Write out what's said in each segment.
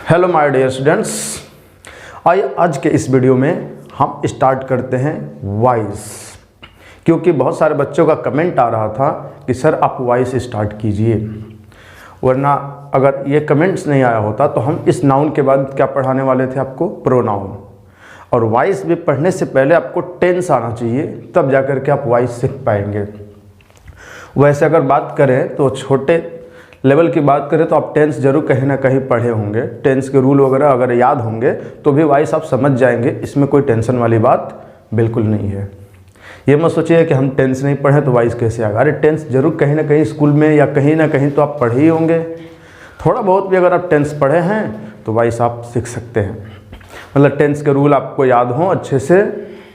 Hello my dear students, आइए आज के इस वीडियो में हम स्टार्ट करते हैं वॉइस। क्योंकि बहुत सारे बच्चों का कमेंट आ रहा था कि सर आप वॉइस स्टार्ट कीजिए, वरना अगर ये कमेंट्स नहीं आया होता तो हम इस नाउन के बाद क्या पढ़ाने वाले थे आपको, प्रोनाउन। और वॉइस भी पढ़ने से पहले आपको टेंस आना चाहिए, तब जा कर के आप वॉइस सीख पाएंगे। वैसे अगर बात करें तो छोटे लेवल की बात करें तो आप टेंस जरूर कहीं ना कहीं पढ़े होंगे, टेंस के रूल वगैरह अगर याद होंगे तो भी वॉइस आप समझ जाएंगे, इसमें कोई टेंशन वाली बात बिल्कुल नहीं है। ये मत सोचिए कि हम टेंस नहीं पढ़े तो वॉइस कैसे आएगा। अरे टेंस जरूर कहीं ना कहीं स्कूल में या कहीं ना कहीं तो आप पढ़े ही होंगे। थोड़ा बहुत भी अगर आप टेंस पढ़े हैं तो वॉइस आप सीख सकते हैं। मतलब टेंस के रूल आपको याद हों अच्छे से,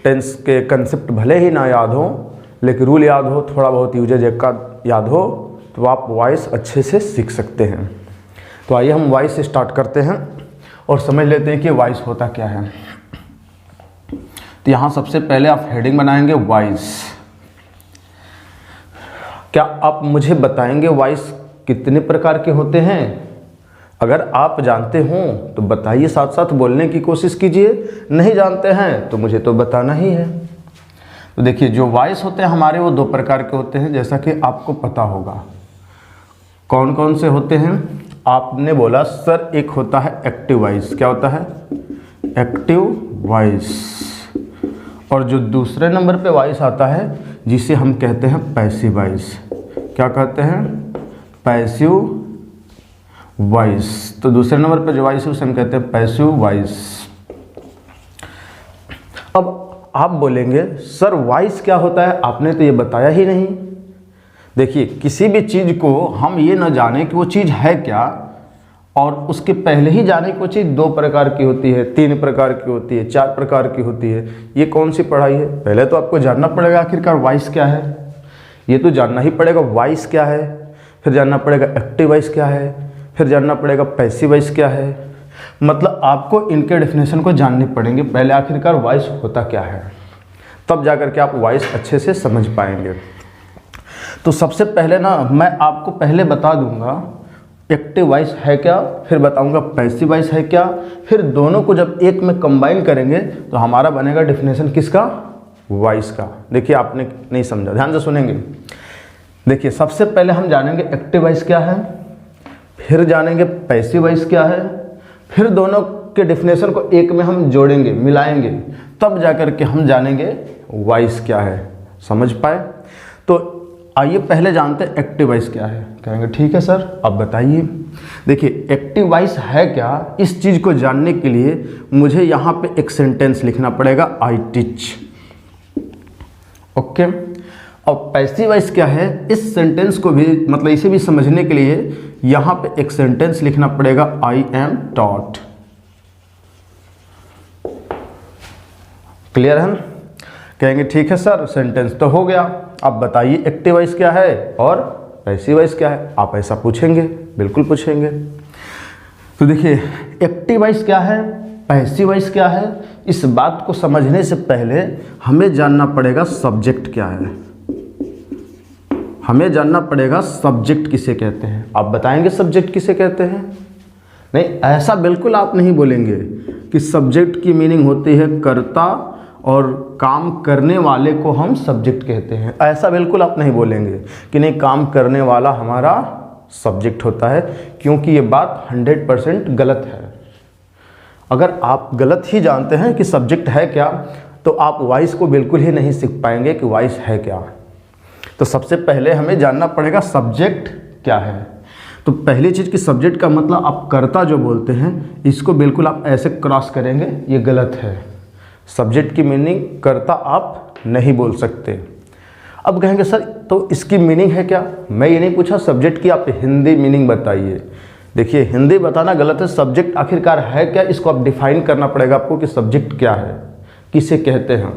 टेंस के कंसेप्ट भले ही ना याद हो लेकिन रूल याद हो, थोड़ा बहुत यूजेज का याद हो, तो आप वॉइस अच्छे से सीख सकते हैं। तो आइए हम वॉइस स्टार्ट करते हैं और समझ लेते हैं कि वॉइस होता क्या है। तो यहाँ सबसे पहले आप हेडिंग बनाएंगे वॉइस। क्या आप मुझे बताएंगे वॉइस कितने प्रकार के होते हैं? अगर आप जानते हो तो बताइए, साथ साथ बोलने की कोशिश कीजिए। नहीं जानते हैं तो मुझे तो बताना ही है। तो देखिए, जो वॉइस होते हैं हमारे वो दो प्रकार के होते हैं, जैसा कि आपको पता होगा। कौन कौन से होते हैं? आपने बोला सर एक होता है एक्टिव वॉइस। क्या होता है? Active voice. और जो दूसरे नंबर पे वॉइस आता है जिसे हम कहते हैं पैसिव वॉइस। क्या कहते हैं? Passive voice. तो दूसरे नंबर पे जो वॉइस है उसे हम कहते हैं पैसिव वॉइस। अब आप बोलेंगे सर वॉइस क्या होता है, आपने तो ये बताया ही नहीं। देखिए, किसी भी चीज़ को हम ये न जाने कि वो चीज़ है क्या, और उसके पहले ही जाने कि वो चीज़ दो प्रकार की होती है, तीन प्रकार की होती है, चार प्रकार की होती है, ये कौन सी पढ़ाई है? पहले तो आपको जानना पड़ेगा आखिरकार वॉइस क्या है। ये तो जानना ही पड़ेगा वॉइस क्या है, फिर जानना पड़ेगा एक्टिव वॉइस क्या है, फिर जानना पड़ेगा पैसिव वॉइस क्या है। मतलब आपको इनके डेफिनेशन को जानने पड़ेंगे पहले, आखिरकार वॉइस होता क्या है, तब जाकर के आप वॉइस अच्छे से समझ पाएंगे। तो सबसे पहले ना मैं आपको पहले बता दूंगा एक्टिव वॉइस है क्या, फिर बताऊंगा पैसिव वॉइस है क्या, फिर दोनों को जब एक में कंबाइन करेंगे तो हमारा बनेगा डेफिनेशन किसका? वॉइस का। देखिए, आपने नहीं समझा, ध्यान से सुनेंगे। देखिए, सबसे पहले हम जानेंगे एक्टिव वॉइस क्या है, फिर जानेंगे पैसिव वॉइस क्या है, फिर दोनों के डेफिनेशन को एक में हम जोड़ेंगे, मिलाएंगे, तब जाकर के हम जानेंगे वॉइस क्या है। समझ पाए? तो आइए पहले जानते हैं एक्टिव वॉइस क्या है। कहेंगे ठीक है सर, अब बताइए। देखिए, एक्टिव वॉइस है क्या, इस चीज़ को जानने के लिए मुझे यहाँ पे एक सेंटेंस लिखना पड़ेगा, आई टीच। ओके। और पैसिव वॉइस क्या है, इस सेंटेंस को भी मतलब इसे भी समझने के लिए यहाँ पे एक सेंटेंस लिखना पड़ेगा, आई एम टॉट। क्लियर है? कहेंगे ठीक है सर, सेंटेंस तो हो गया, अब बताइए एक्टिव वॉइस क्या है और पैसिव वॉइस क्या है। आप ऐसा पूछेंगे, बिल्कुल पूछेंगे। तो देखिए, एक्टिव वॉइस क्या है, पैसिव वॉइस क्या है, इस बात को समझने से पहले हमें जानना पड़ेगा सब्जेक्ट क्या है। हमें जानना पड़ेगा सब्जेक्ट किसे कहते हैं। आप बताएंगे सब्जेक्ट किसे कहते हैं? नहीं, ऐसा बिल्कुल आप नहीं बोलेंगे कि सब्जेक्ट की मीनिंग होती है कर्ता और काम करने वाले को हम सब्जेक्ट कहते हैं। ऐसा बिल्कुल आप नहीं बोलेंगे कि नहीं, काम करने वाला हमारा सब्जेक्ट होता है, क्योंकि ये बात 100% गलत है। अगर आप गलत ही जानते हैं कि सब्जेक्ट है क्या, तो आप वॉइस को बिल्कुल ही नहीं सीख पाएंगे कि वॉइस है क्या। तो सबसे पहले हमें जानना पड़ेगा सब्जेक्ट क्या है। तो पहली चीज़ कि सब्जेक्ट का मतलब आप कर्ता जो बोलते हैं, इसको बिल्कुल आप ऐसे क्रॉस करेंगे, ये गलत है। सब्जेक्ट की मीनिंग कर्ता आप नहीं बोल सकते। अब कहेंगे सर तो इसकी मीनिंग है क्या? मैं ये नहीं पूछा सब्जेक्ट की, आप हिंदी मीनिंग बताइए। देखिए, हिंदी बताना गलत है, सब्जेक्ट आखिरकार है क्या, इसको आप डिफाइन करना पड़ेगा आपको कि सब्जेक्ट क्या है, किसे कहते हैं।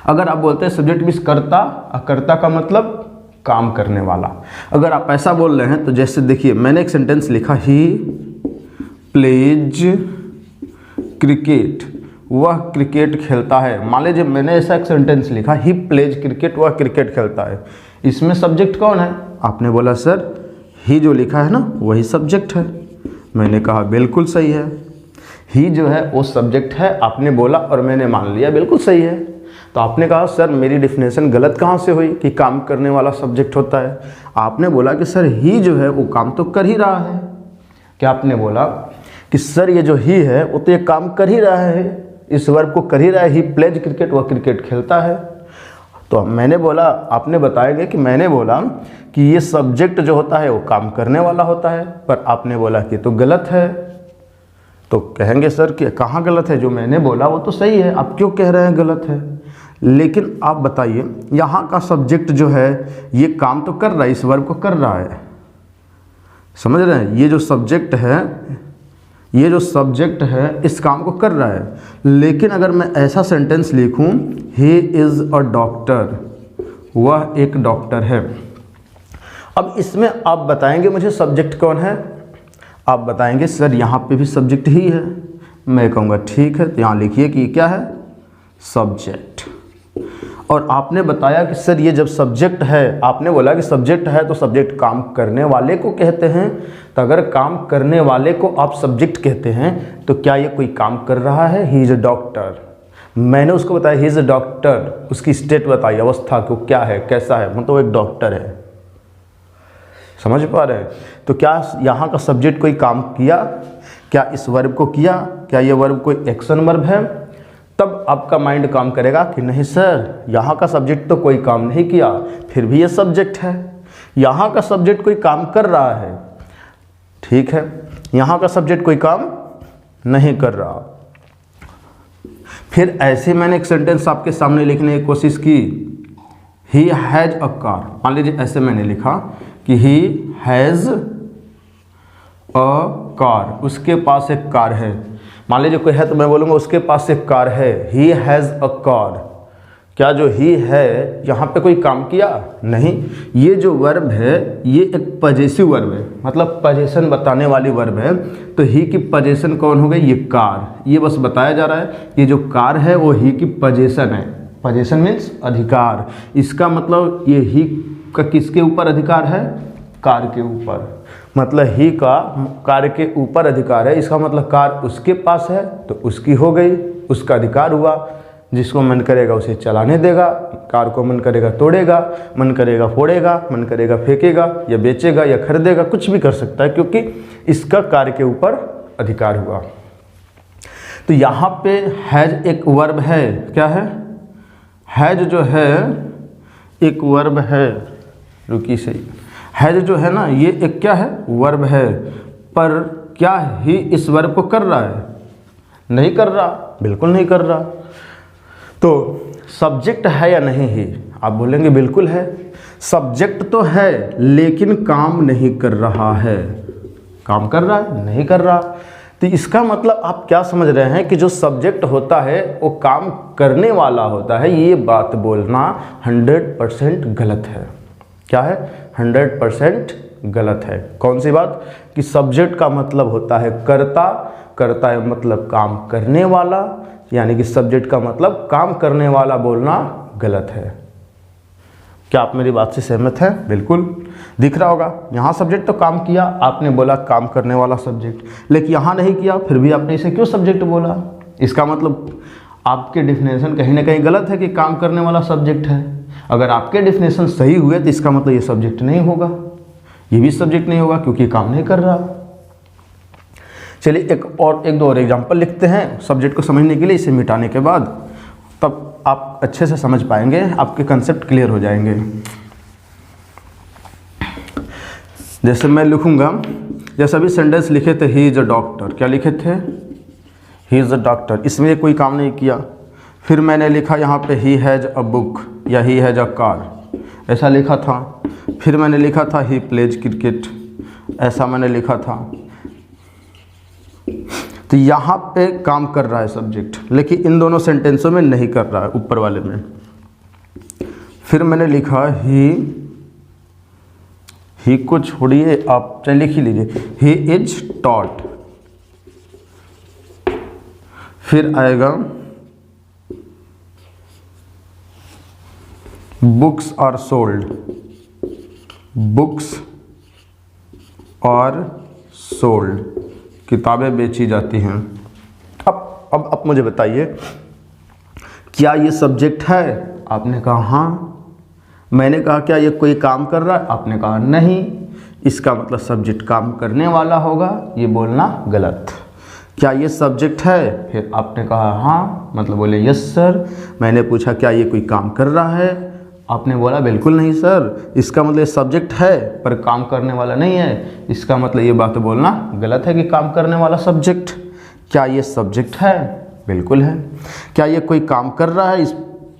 अगर आप बोलते हैं सब्जेक्ट मीन्स कर्ता, कर्ता का मतलब काम करने वाला। अगर आप ऐसा बोल रहे हैं तो जैसे देखिए, मैंने एक सेंटेंस लिखा, ही प्लेज क्रिकेट, वह क्रिकेट खेलता है। मान लीजिए मैंने ऐसा एक सेंटेंस लिखा, ही प्लेज क्रिकेट, वह क्रिकेट खेलता है। इसमें सब्जेक्ट कौन है? आपने बोला सर ही जो लिखा है ना वही सब्जेक्ट है। मैंने कहा बिल्कुल सही है। ही जो है वो सब्जेक्ट है, आपने बोला और मैंने मान लिया बिल्कुल सही है। तो आपने कहा सर मेरी डेफिनेशन गलत कहाँ से हुई कि काम करने वाला सब्जेक्ट होता है। आपने बोला कि सर ही जो है वो काम तो कर ही रहा है। क्या आपने बोला कि सर ये जो ही है वो तो ये काम कर ही रहा है, इस वर्ब को कर ही रहा है। ही प्लेज क्रिकेट, वह क्रिकेट खेलता है। तो मैंने बोला, आपने बताएंगे कि मैंने बोला कि ये सब्जेक्ट जो होता है वो काम करने वाला होता है, पर आपने बोला कि तो गलत है। तो कहेंगे सर कि कहाँ गलत है, जो मैंने बोला वो तो सही है, आप क्यों कह रहे हैं गलत है। लेकिन आप बताइए यहाँ का सब्जेक्ट जो है ये काम तो कर रहा है, इस वर्ब को कर रहा है, समझ रहे हैं। ये जो सब्जेक्ट है, ये जो सब्जेक्ट है इस काम को कर रहा है। लेकिन अगर मैं ऐसा सेंटेंस लिखूं, ही इज़ अ डॉक्टर, वह एक डॉक्टर है। अब इसमें आप बताएंगे मुझे सब्जेक्ट कौन है। आप बताएंगे सर यहाँ पे भी सब्जेक्ट ही है। मैं कहूँगा ठीक है, तो यहाँ लिखिए कि क्या है, सब्जेक्ट। और आपने बताया कि सर ये जब सब्जेक्ट है, आपने बोला कि सब्जेक्ट है तो सब्जेक्ट काम करने वाले को कहते हैं। तो अगर काम करने वाले को आप सब्जेक्ट कहते हैं तो क्या ये कोई काम कर रहा है। ही इज़ अ डॉक्टर, मैंने उसको बताया ही इज़ अ डॉक्टर, उसकी स्टेट बताई, अवस्था को क्या है, कैसा है, मतलब वो एक डॉक्टर है। समझ पा रहे हैं। तो क्या यहाँ का सब्जेक्ट कोई काम किया, क्या इस वर्ब को किया, क्या ये वर्ब कोई एक्शन वर्ब है। तब आपका माइंड काम करेगा कि नहीं सर यहाँ का सब्जेक्ट तो कोई काम नहीं किया, फिर भी ये सब्जेक्ट है। यहाँ का सब्जेक्ट कोई काम कर रहा है, ठीक है, यहाँ का सब्जेक्ट कोई काम नहीं कर रहा। फिर ऐसे मैंने एक सेंटेंस आपके सामने लिखने की कोशिश की, ही हैज़ अ कार। मान लीजिए ऐसे मैंने लिखा कि ही हैज़ अ कार, उसके पास एक कार है। मान लीजिए कोई है तो मैं बोलूँगा उसके पास एक कार है, ही हैज़ अ कार। क्या जो ही है यहाँ पे कोई काम किया नहीं। ये जो वर्ब है ये एक पजेसिव वर्ब है, मतलब पजेशन बताने वाली वर्ब है। तो ही की पजेशन कौन हो गई, ये कार। ये बस बताया जा रहा है ये जो कार है वो ही की पजेशन है। पजेशन मीन्स अधिकार। इसका मतलब ये ही का किसके ऊपर अधिकार है, कार के ऊपर। मतलब ही का कार के ऊपर अधिकार है, इसका मतलब कार उसके पास है तो उसकी हो गई, उसका अधिकार हुआ। जिसको मन करेगा उसे चलाने देगा, कार को मन करेगा तोड़ेगा, मन करेगा फोड़ेगा, मन करेगा फेंकेगा या बेचेगा या खरीदेगा, कुछ भी कर सकता है क्योंकि इसका कार के ऊपर अधिकार हुआ। तो यहाँ पे हैज एक वर्ब है, क्या है, हैज जो है एक वर्ब है। रुकी सही, हैज जो है ना ये एक क्या है, वर्ब है। पर क्या ही इस वर्ब को कर रहा है, नहीं कर रहा, बिल्कुल नहीं कर रहा। तो सब्जेक्ट है या नहीं ही, आप बोलेंगे बिल्कुल है। सब्जेक्ट तो है लेकिन काम नहीं कर रहा है। काम कर रहा है, नहीं कर रहा। तो इसका मतलब आप क्या समझ रहे हैं कि जो सब्जेक्ट होता है वो काम करने वाला होता है। ये बात बोलना 100% गलत है। क्या है, 100% गलत है। कौन सी बात, कि सब्जेक्ट का मतलब होता है कर्ता, कर्ता है मतलब काम करने वाला, यानी कि सब्जेक्ट का मतलब काम करने वाला बोलना गलत है। क्या आप मेरी बात से सहमत हैं? बिल्कुल। दिख रहा होगा यहाँ सब्जेक्ट तो काम किया, आपने बोला काम करने वाला सब्जेक्ट, लेकिन यहाँ नहीं किया, फिर भी आपने इसे क्यों सब्जेक्ट बोला। इसका मतलब आपके डिफिनेशन कहीं ना कहीं गलत है कि काम करने वाला सब्जेक्ट है। अगर आपके डिफिनेशन सही हुए तो इसका मतलब ये सब्जेक्ट नहीं होगा, ये भी सब्जेक्ट नहीं होगा क्योंकि काम नहीं कर रहा। चलिए एक दो और एग्जाम्पल लिखते हैं सब्जेक्ट को समझने के लिए। इसे मिटाने के बाद तब आप अच्छे से समझ पाएंगे, आपके कंसेप्ट क्लियर हो जाएंगे। जैसे मैं लिखूंगा, जैसे अभी सेंटेंस लिखे थे ही इज अ डॉक्टर, क्या लिखे थे, ही इज अ डॉक्टर, इसमें कोई काम नहीं किया। फिर मैंने लिखा यहाँ पे ही हैज़ अ बुक या ही हैज़ अ कार, ऐसा लिखा था। फिर मैंने लिखा था ही प्लेज क्रिकेट, ऐसा मैंने लिखा था। तो यहाँ पे काम कर रहा है सब्जेक्ट, लेकिन इन दोनों सेंटेंसों में नहीं कर रहा है, ऊपर वाले में। फिर मैंने लिखा ही को छोड़िए, आप चाहे लिख ही लीजिए, ही इज टॉट। फिर आएगा books are sold, books are sold. किताबें बेची जाती हैं। अब मुझे बताइए, क्या ये सब्जेक्ट है? आपने कहा हाँ। मैंने कहा क्या ये कोई काम कर रहा है? आपने कहा नहीं। इसका मतलब सब्जेक्ट काम करने वाला होगा, ये बोलना गलत। क्या ये सब्जेक्ट है? फिर आपने कहा हाँ, मतलब बोले यस सर। मैंने पूछा क्या ये कोई काम कर रहा है? आपने बोला बिल्कुल नहीं सर। इसका मतलब ये सब्जेक्ट है पर काम करने वाला नहीं है, इसका मतलब ये बात बोलना गलत है कि काम करने वाला सब्जेक्ट। क्या ये सब्जेक्ट है? बिल्कुल है। क्या ये कोई काम कर रहा है? इस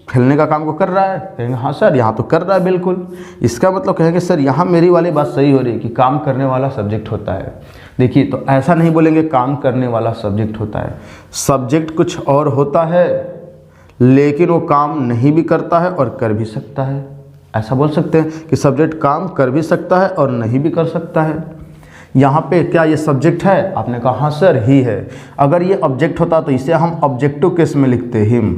खेलने का काम को कर रहा है? कहेंगे हाँ सर, यहाँ तो कर रहा है बिल्कुल। इसका मतलब कहेंगे सर यहाँ मेरी वाली बात सही हो रही है कि काम करने वाला सब्जेक्ट होता है। देखिए, तो ऐसा नहीं बोलेंगे काम करने वाला सब्जेक्ट होता है। सब्जेक्ट कुछ और होता है, लेकिन वो काम नहीं भी करता है और कर भी सकता है। ऐसा बोल सकते हैं कि सब्जेक्ट काम कर भी सकता है और नहीं भी कर सकता है। यहाँ पे क्या ये सब्जेक्ट है? आपने कहा हाँ सर, ही है। अगर ये ऑब्जेक्ट होता तो इसे हम ऑब्जेक्टिव केस में लिखते, हिम,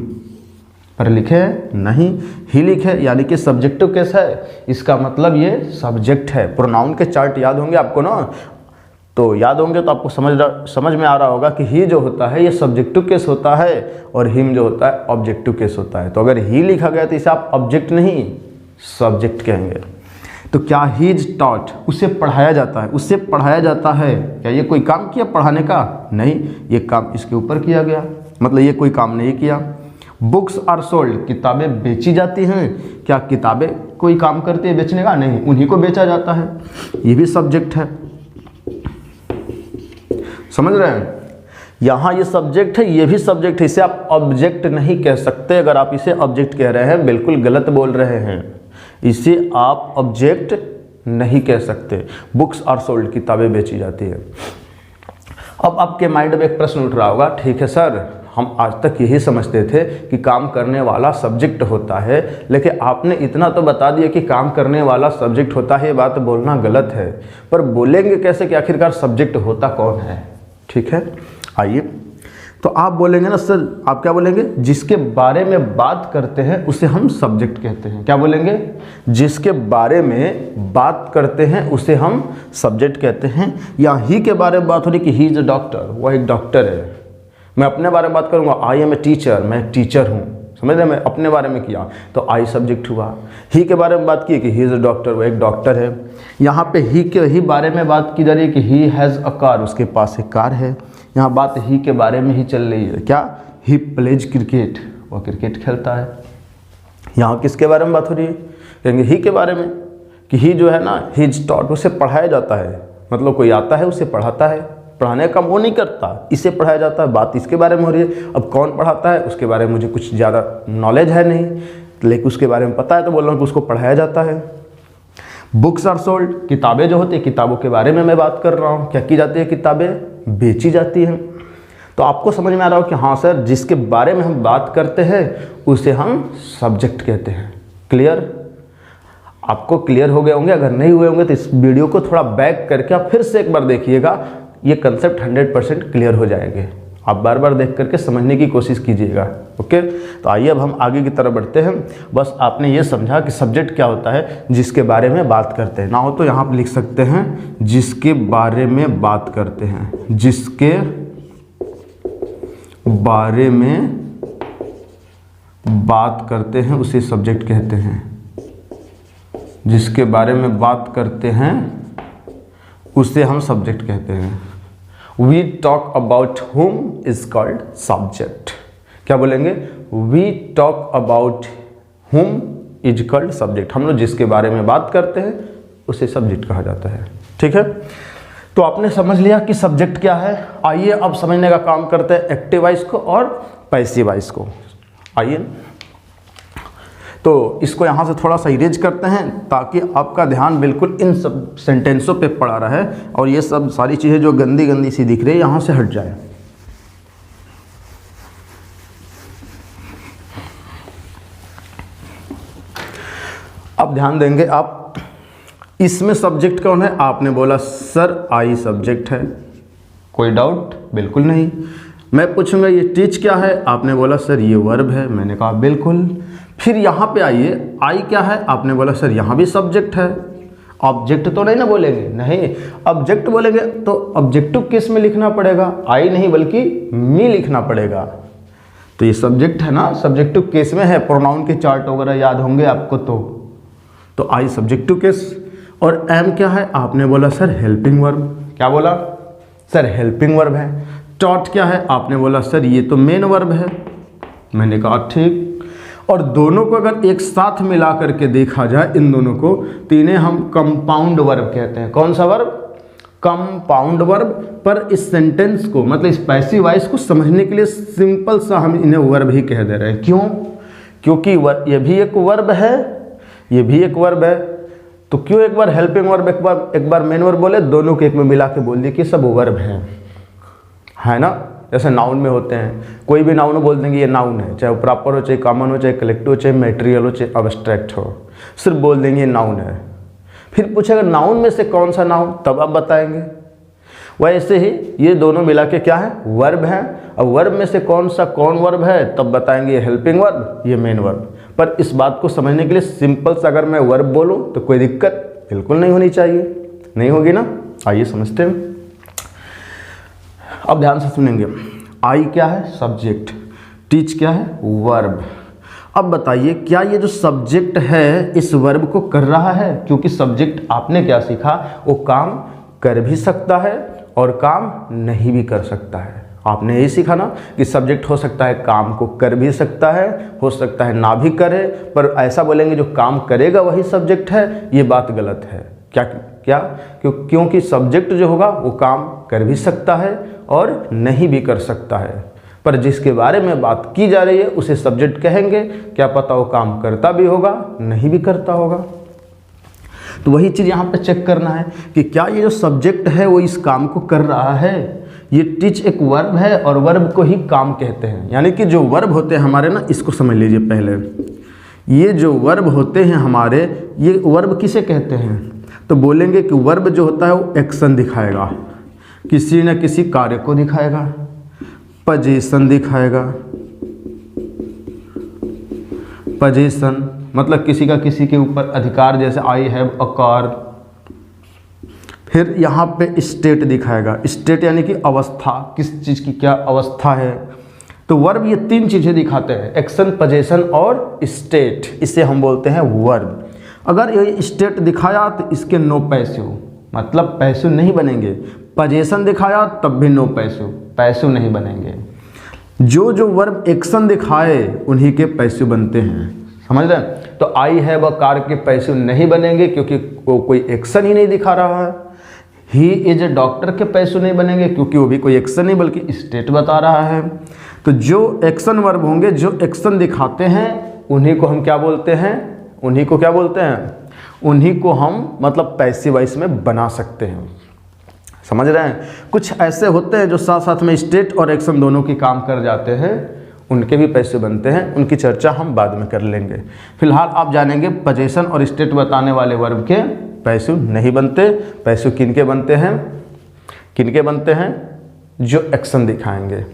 पर लिखे नहीं, ही लिखे, यानी कि सब्जेक्टिव केस है। इसका मतलब ये सब्जेक्ट है। प्रोनाउन के चार्ट याद होंगे आपको ना, तो याद होंगे तो आपको समझ में आ रहा होगा कि ही जो होता है ये सब्जेक्टिव केस होता है और हिम जो होता है ऑब्जेक्टिव केस होता है। तो अगर ही लिखा गया तो इसे आप ऑब्जेक्ट नहीं सब्जेक्ट कहेंगे। तो क्या ही इज टॉट, उसे पढ़ाया जाता है, उससे पढ़ाया जाता है। क्या ये कोई काम किया पढ़ाने का? नहीं, ये काम इसके ऊपर किया गया, मतलब ये कोई काम नहीं किया। बुक्स आर सोल्ड, किताबें बेची जाती हैं। क्या किताबें कोई काम करती है बेचने का? नहीं, उन्हीं को बेचा जाता है। ये भी सब्जेक्ट है, समझ रहे हैं? यहाँ ये सब्जेक्ट है, ये भी सब्जेक्ट है। इसे आप ऑब्जेक्ट नहीं कह सकते। अगर आप इसे ऑब्जेक्ट कह रहे हैं बिल्कुल गलत बोल रहे हैं। इसे आप ऑब्जेक्ट नहीं कह सकते। बुक्स आर सोल्ड, किताबें बेची जाती है। अब आपके माइंड में एक प्रश्न उठ रहा होगा, ठीक है सर, हम आज तक यही समझते थे कि काम करने वाला सब्जेक्ट होता है, लेकिन आपने इतना तो बता दिया कि काम करने वाला सब्जेक्ट होता है, ये बात बोलना गलत है। पर बोलेंगे कैसे कि आखिरकार सब्जेक्ट होता कौन है? ठीक है, आइए। तो आप बोलेंगे ना सर, आप क्या बोलेंगे? जिसके बारे में बात करते हैं उसे हम सब्जेक्ट कहते हैं। क्या बोलेंगे? जिसके बारे में बात करते हैं उसे हम सब्जेक्ट कहते हैं। या ही के बारे में बात हो रही कि ही इज अ डॉक्टर, वह एक डॉक्टर है। मैं अपने बारे में बात करूंगा, आई एम ए टीचर, मैं एक टीचर हूँ। समझ रहे, मैं अपने बारे में किया तो आई सब्जेक्ट हुआ। ही के बारे में बात की कि ही इज अ डॉक्टर, वो एक डॉक्टर है। यहाँ पे ही के ही बारे में बात की जा रही है कि ही हैज़ अ कार, उसके पास एक कार है। यहाँ बात ही के बारे में ही चल रही है। क्या? ही प्लेज क्रिकेट, वो क्रिकेट खेलता है। यहाँ किसके बारे में बात हो रही है? कहेंगे ही के बारे में कि ही जो है ना, ही इज टॉट, उसे पढ़ाया जाता है। मतलब कोई आता है उसे पढ़ाता है, पढ़ाने का वो नहीं करता, इसे पढ़ाया जाता है। बात इसके बारे में हो रही है। अब कौन पढ़ाता है उसके बारे में मुझे कुछ ज़्यादा नॉलेज है नहीं, लेकिन उसके बारे में पता है तो बोल रहा हूँ कि उसको पढ़ाया जाता है। बुक्स आर सोल्ड, किताबें जो होती है, किताबों के बारे में मैं बात कर रहा हूँ। क्या की जाती है? किताबें बेची जाती हैं। तो आपको समझ में आ रहा हो कि हाँ सर, जिसके बारे में हम बात करते हैं उसे हम सब्जेक्ट कहते हैं। क्लियर? आपको क्लियर हो गए होंगे। अगर नहीं हुए होंगे तो इस वीडियो को थोड़ा बैक करके आप फिर से एक बार देखिएगा, ये कंसेप्ट 100% क्लियर हो जाएंगे। आप बार बार देख करके समझने की कोशिश कीजिएगा। ओके, तो आइए अब हम आगे की तरफ बढ़ते हैं। बस आपने ये समझा कि सब्जेक्ट क्या होता है, जिसके बारे में बात करते हैं। ना हो तो यहाँ पर लिख सकते हैं जिसके बारे में बात करते हैं। जिसके बारे में बात करते हैं उसे सब्जेक्ट कहते हैं। जिसके बारे में बात करते हैं उसे हम सब्जेक्ट कहते हैं। We talk about whom is called subject. क्या बोलेंगे? We talk about whom is called subject. हम लोग जिसके बारे में बात करते हैं उसे सब्जेक्ट कहा जाता है। ठीक है, तो आपने समझ लिया कि सब्जेक्ट क्या है। आइए अब समझने का काम करते हैं एक्टिव वॉइस को और पैसिव वॉइस को। आइए, तो इसको यहाँ से थोड़ा सा इरेज करते हैं ताकि आपका ध्यान बिल्कुल इन सब सेंटेंसों पे पड़ा रहे और ये सब सारी चीज़ें जो गंदी गंदी सी दिख रही है यहाँ से हट जाए। अब ध्यान देंगे आप, इसमें सब्जेक्ट कौन है? आपने बोला सर आई सब्जेक्ट है। कोई डाउट? बिल्कुल नहीं। मैं पूछूंगा ये टीच क्या है? आपने बोला सर ये वर्ब है। मैंने कहा बिल्कुल। फिर यहाँ पे आइए, आई क्या है? आपने बोला सर यहाँ भी सब्जेक्ट है। ऑब्जेक्ट तो नहीं ना बोलेंगे, नहीं, ऑब्जेक्ट बोलेंगे तो ऑब्जेक्टिव केस में लिखना पड़ेगा, आई नहीं बल्कि मी लिखना पड़ेगा। तो ये सब्जेक्ट है ना, सब्जेक्टिव केस में है, प्रोनाउन के चार्ट वगैरह याद होंगे आपको तो आई सब्जेक्टिव केस। और एम क्या है, आपने बोला सर हेल्पिंग वर्ब, क्या बोला सर हेल्पिंग वर्ब है। टॉट क्या है, आपने बोला सर ये तो मेन वर्ब है, मैंने कहा ठीक। और दोनों को अगर एक साथ मिला करके देखा जाए इन दोनों को, तो इन्हें हम कंपाउंड वर्ब कहते हैं। कौन सा वर्ब, कंपाउंड वर्ब। पर इस सेंटेंस को मतलब इस पैसिव वॉइस को समझने के लिए सिंपल सा हम इन्हें वर्ब ही कह दे रहे हैं। क्यों, क्योंकि ये भी एक वर्ब है, ये भी एक वर्ब है, तो क्यों एक बार हेल्पिंग वर्ब एक बार मेन वर्ब बोले, दोनों को एक में मिला के बोल दिए कि सब वर्ब है ना। जैसे नाउन में होते हैं, कोई भी नाउन बोल देंगे ये नाउन है, चाहे वो प्रॉपर हो, चाहे कॉमन हो, चाहे कलेक्टिव हो, चाहे मैटेरियल हो, चाहे अब्स्ट्रैक्ट हो, सिर्फ बोल देंगे ये नाउन है। फिर पूछेगा नाउन में से कौन सा नाउन, तब आप बताएंगे। वैसे ही ये दोनों मिला के क्या है, वर्ब है। अब वर्ब में से कौन सा कौन वर्ब है, तब बताएंगे ये हेल्पिंग वर्ब, ये मेन वर्ब। पर इस बात को समझने के लिए सिंपल सा अगर मैं वर्ब बोलूँ तो कोई दिक्कत बिल्कुल नहीं होनी चाहिए, नहीं होगी ना। आइए समझते हैं, अब ध्यान से सुनेंगे। आई क्या है, सब्जेक्ट, टीच क्या है, वर्ब। अब बताइए क्या ये जो सब्जेक्ट है इस वर्ब को कर रहा है, क्योंकि सब्जेक्ट आपने क्या सीखा, वो काम कर भी सकता है और काम नहीं भी कर सकता है। आपने यही सीखा ना कि सब्जेक्ट हो सकता है काम को कर भी सकता है, हो सकता है ना भी करे, पर ऐसा बोलेंगे जो काम करेगा वही सब्जेक्ट है, ये बात गलत है। क्या क्योंकि सब्जेक्ट जो होगा वो काम कर भी सकता है और नहीं भी कर सकता है, पर जिसके बारे में बात की जा रही है उसे सब्जेक्ट कहेंगे। क्या पता वो काम करता भी होगा, नहीं भी करता होगा। तो वही चीज़ यहाँ पे चेक करना है कि क्या ये जो सब्जेक्ट है वो इस काम को कर रहा है। ये टीच एक वर्ब है और वर्ब को ही काम कहते हैं। यानी कि जो वर्ब होते हैं हमारे ना, इसको समझ लीजिए पहले, ये जो वर्ब होते हैं हमारे, ये वर्ब किसे कहते हैं, तो बोलेंगे कि वर्ब जो होता है वो एक्शन दिखाएगा, किसी न किसी कार्य को दिखाएगा, पोजीशन दिखाएगा। पोजीशन मतलब किसी का किसी के ऊपर अधिकार, जैसे आई हैव अ कार। फिर यहाँ पे स्टेट दिखाएगा, स्टेट यानी कि अवस्था, किस चीज़ की क्या अवस्था है। तो वर्ब ये तीन चीज़ें दिखाते हैं, एक्शन, पोजीशन और स्टेट, इसे हम बोलते हैं वर्ब। अगर ये स्टेट दिखाया तो इसके नो पैसिव, मतलब पैसिव नहीं बनेंगे। पोजीशन दिखाया तब भी नो पैसिव, पैसिव नहीं बनेंगे। जो वर्ब एक्शन दिखाए उन्हीं के पैसिव बनते हैं, समझ रहे हैं। तो आई हैव अ कार के पैसिव नहीं बनेंगे क्योंकि वो कोई एक्शन ही नहीं दिखा रहा है। ही इज ए डॉक्टर के पैसिव नहीं बनेंगे क्योंकि वो भी कोई एक्शन नहीं बल्कि स्टेट बता रहा है। तो जो एक्शन वर्ब होंगे, जो एक्शन दिखाते हैं, उन्हीं को हम क्या बोलते हैं, उन्हीं को क्या बोलते हैं, उन्हीं को हम मतलब पैसिव वॉइस में बना सकते हैं। समझ रहे हैं। कुछ ऐसे होते हैं जो साथ साथ में स्टेट और एक्शन दोनों की काम कर जाते हैं, उनके भी पैसिव बनते हैं, उनकी चर्चा हम बाद में कर लेंगे। फिलहाल आप जानेंगे पोजीशन और स्टेट बताने वाले वर्ब के पैसिव नहीं बनते। पैसिव किनके बनते हैं, किनके बनते हैं, जो एक्शन दिखाएंगे।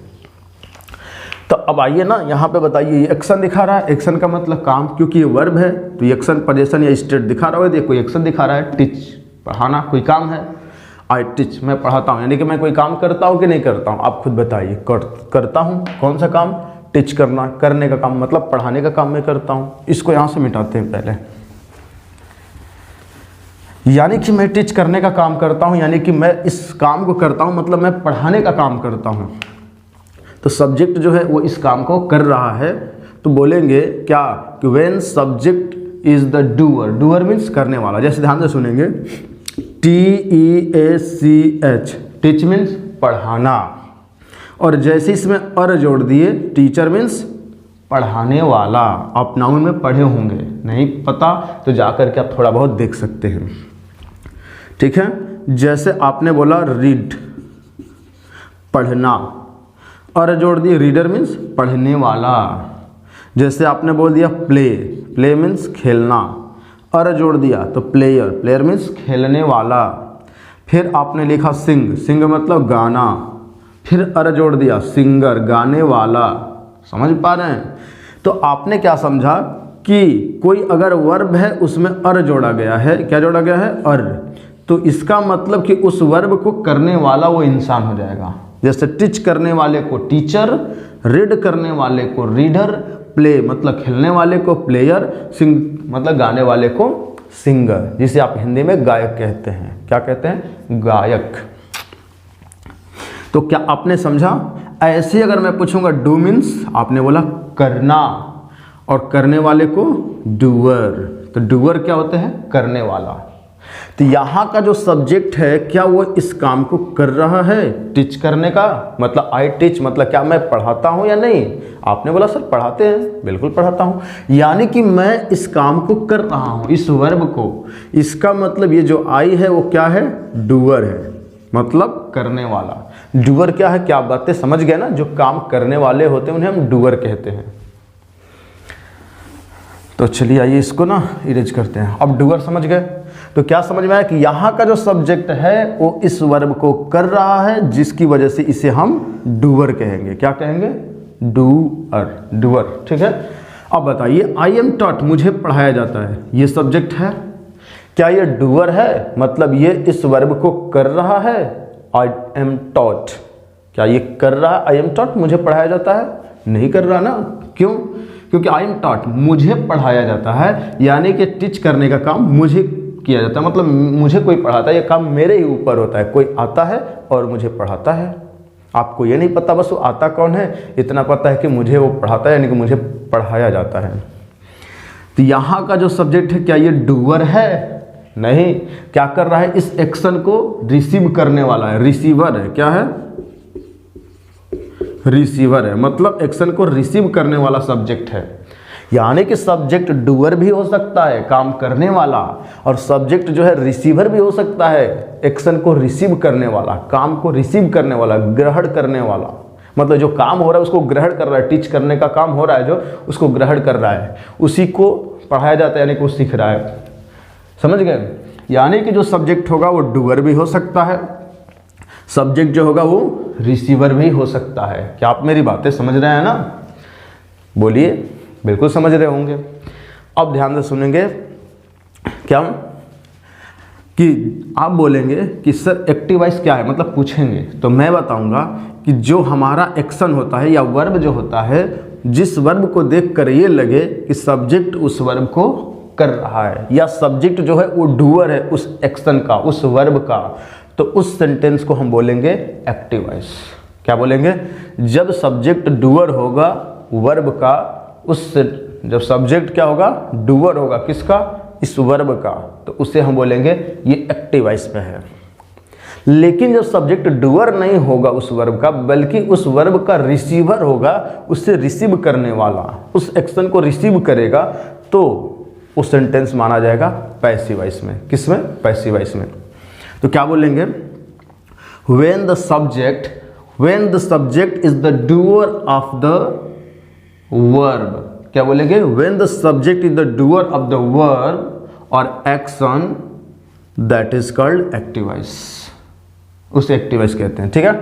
तो अब आइए ना यहाँ पे बताइए, ये एक्शन दिखा रहा है, एक्शन का मतलब काम, क्योंकि ये वर्ब है तो ये एक्शन, पोजीशन या स्टेट दिखा रहा है, कोई एक्शन दिखा रहा है। टीच पढ़ाना कोई काम है, आई टीच मैं पढ़ाता हूँ, यानी कि मैं कोई काम करता हूँ कि नहीं करता हूँ, आप खुद बताइए। करता हूँ, कौन सा काम, टीच करना, करने का काम, मतलब पढ़ाने का काम मैं करता हूँ। इसको यहाँ से मिटाते हैं पहले, यानी कि मैं टीच करने का काम करता हूँ, यानी कि मैं इस काम को करता हूँ, मतलब मैं पढ़ाने का काम करता हूँ। तो सब्जेक्ट जो है वो इस काम को कर रहा है, तो बोलेंगे क्या कि when subject is the doer. Doer means करने वाला। जैसे ध्यान से सुनेंगे, TEACH, टीच मीन्स पढ़ाना, और जैसे इसमें अर जोड़ दिए, टीचर मीन्स पढ़ाने वाला। आप नाउन में पढ़े होंगे, नहीं पता तो जाकर के आप थोड़ा बहुत देख सकते हैं, ठीक है। जैसे आपने बोला रीड, पढ़ना, और जोड़ दिए रीडर मीन्स पढ़ने वाला। जैसे आपने बोल दिया प्ले, प्ले मीन्स खेलना, और जोड़ दिया तो प्लेयर, प्लेयर मीन्स खेलने वाला। फिर आपने लिखा सिंग, सिंग मतलब गाना, फिर अर जोड़ दिया सिंगर, गाने वाला। समझ पा रहे हैं। तो आपने क्या समझा कि कोई अगर वर्ब है उसमें अर जोड़ा गया है, क्या जोड़ा गया है, अर, तो इसका मतलब कि उस वर्ब को करने वाला वो इंसान हो जाएगा। जैसे टीच करने वाले को टीचर, रीड करने वाले को रीडर, प्ले मतलब खेलने वाले को प्लेयर, सिंग मतलब गाने वाले को सिंगर, जिसे आप हिंदी में गायक कहते हैं। क्या कहते हैं, गायक। तो क्या आपने समझा? ऐसे अगर मैं पूछूंगा डू मीन्स, आपने बोला करना, और करने वाले को डूअर, तो डूअर क्या होते हैं, करने वाला। तो यहाँ का जो सब्जेक्ट है क्या वो इस काम को कर रहा है, टीच करने का, मतलब आई टीच, मतलब क्या मैं पढ़ाता हूँ या नहीं? आपने बोला सर पढ़ाते हैं, बिल्कुल पढ़ाता हूँ, यानी कि मैं इस काम को कर रहा हूँ, इस वर्ब को। इसका मतलब ये जो आई है वो क्या है, डूअर है, मतलब करने वाला। डूअर क्या है, क्या बातें समझ गए ना? जो काम करने वाले होते हैं उन्हें हम डूअर कहते हैं। तो चलिए आइए इसको ना इरेज करते हैं। अब डूअर समझ गए, तो क्या समझ में आया कि यहाँ का जो सब्जेक्ट है वो इस वर्ब को कर रहा है, जिसकी वजह से इसे हम डूअर कहेंगे। क्या कहेंगे, डूअर, डूअर, ठीक है। अब बताइए, आई एम टॉट, मुझे पढ़ाया जाता है, ये सब्जेक्ट है, क्या ये डूअर है? मतलब ये इस वर्ब को कर रहा है, आई एम टॉट, क्या ये कर रहा है? आई एम टॉट, मुझे पढ़ाया जाता है, नहीं कर रहा ना, क्यों? क्योंकि आई एम टॉट, मुझे पढ़ाया जाता है, यानी कि टीच करने का काम मुझे किया जाता है, मतलब मुझे कोई पढ़ाता है, ये काम मेरे ही ऊपर होता है, कोई आता है और मुझे पढ़ाता है। आपको ये नहीं पता बस वो आता कौन है, इतना पता है कि मुझे वो पढ़ाता है, यानी कि मुझे पढ़ाया जाता है। तो यहाँ का जो सब्जेक्ट है क्या ये डूअर है? नहीं, क्या कर रहा है, इस एक्शन को रिसीव करने वाला है, रिसीवर है। क्या है, रिसीवर है, मतलब एक्शन को रिसीव करने वाला सब्जेक्ट है। यानी कि सब्जेक्ट डूअर भी हो सकता है, काम करने वाला, और सब्जेक्ट जो है रिसीवर भी हो सकता है, एक्शन को रिसीव करने वाला, काम को रिसीव करने वाला, ग्रहण करने वाला, मतलब जो काम हो रहा है उसको ग्रहण कर रहा है, टीच करने का काम हो रहा है जो, उसको ग्रहण कर रहा है, उसी को पढ़ाया जाता है, यानी कि वो सीख रहा है। समझ गए? यानी कि जो सब्जेक्ट होगा वो डूअर भी हो सकता है, सब्जेक्ट जो होगा वो रिसीवर भी हो सकता है। क्या आप मेरी बातें समझ रहे हैं ना? बोलिए, बिल्कुल समझ रहे होंगे। अब ध्यान से सुनेंगे, क्या कि आप बोलेंगे कि सर एक्टिव वॉइस क्या है, मतलब पूछेंगे तो मैं बताऊंगा कि जो हमारा एक्शन होता है या वर्ब जो होता है, जिस वर्ब को देखकर ये लगे कि सब्जेक्ट उस वर्ब को कर रहा है, या सब्जेक्ट जो है वो डूअर है उस एक्शन का, उस वर्ब का, तो उस सेंटेंस को हम बोलेंगे एक्टिव वॉइस। क्या बोलेंगे? जब सब्जेक्ट डूअर होगा वर्ब का, उस जब सब्जेक्ट क्या होगा, डूअर होगा, किसका, इस वर्ब का, तो उसे हम बोलेंगे ये एक्टिव वॉइस में है। लेकिन जब सब्जेक्ट डूअर नहीं होगा उस वर्ब का, बल्कि उस वर्ब का रिसीवर होगा, उससे रिसीव करने वाला, उस एक्शन को रिसीव करेगा, तो उस सेंटेंस माना जाएगा पैसिव वॉइस में। किसमें? पैसिव वॉइस में। तो क्या बोलेंगे? when the subject is the doer of the verb, क्या बोलेंगे? when the subject is the doer of the verb or action, that is called active voice, उसे active voice कहते हैं। ठीक है?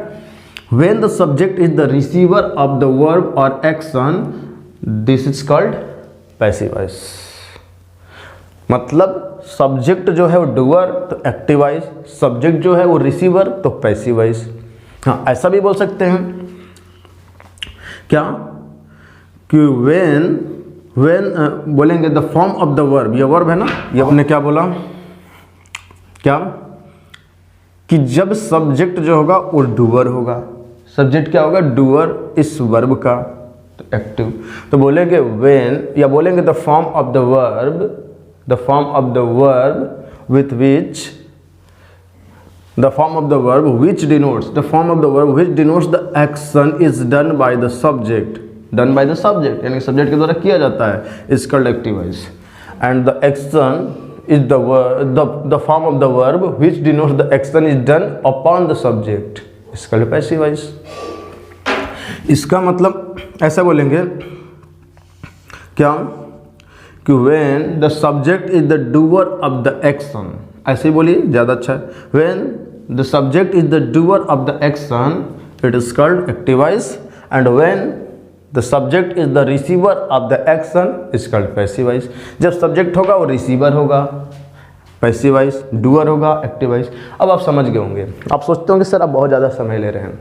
when the subject is the receiver of the verb or action, this is called passive voice। मतलब subject जो है वो doer तो एक्टिव वॉइस, सब्जेक्ट जो है वो रिसीवर तो पैसिव वॉइस। हाँ, ऐसा भी बोल सकते हैं क्या कि when बोलेंगे the form of the verb, ये वर्ब है ना, ये हमने क्या बोला, क्या कि जब सब्जेक्ट जो होगा वो डूअर होगा, सब्जेक्ट क्या होगा, डूअर इस वर्ब का, तो एक्टिव। तो बोलेंगे when, या बोलेंगे the form of the verb, the form of the verb with which, the form of the verb which denotes, the form of the verb which denotes the action is done by the subject, done by the subject, यानी subject के द्वारा किया जाता है, is called active voice, and the action is the form of the verb which denotes the action is done upon the subject, is called passive voice। इसका मतलब ऐसा बोलेंगे क्या कि when the subject is the doer of the action, ऐसे ही बोलिए ज़्यादा अच्छा है, when the subject is the doer of the action, it is called active voice, and when the subject is the receiver of the action is called passive voice. जब subject होगा वो receiver होगा, passive voice, doer होगा active voice. अब आप समझ गए होंगे। आप सोचते होंगे सर आप बहुत ज़्यादा समय ले रहे हैं।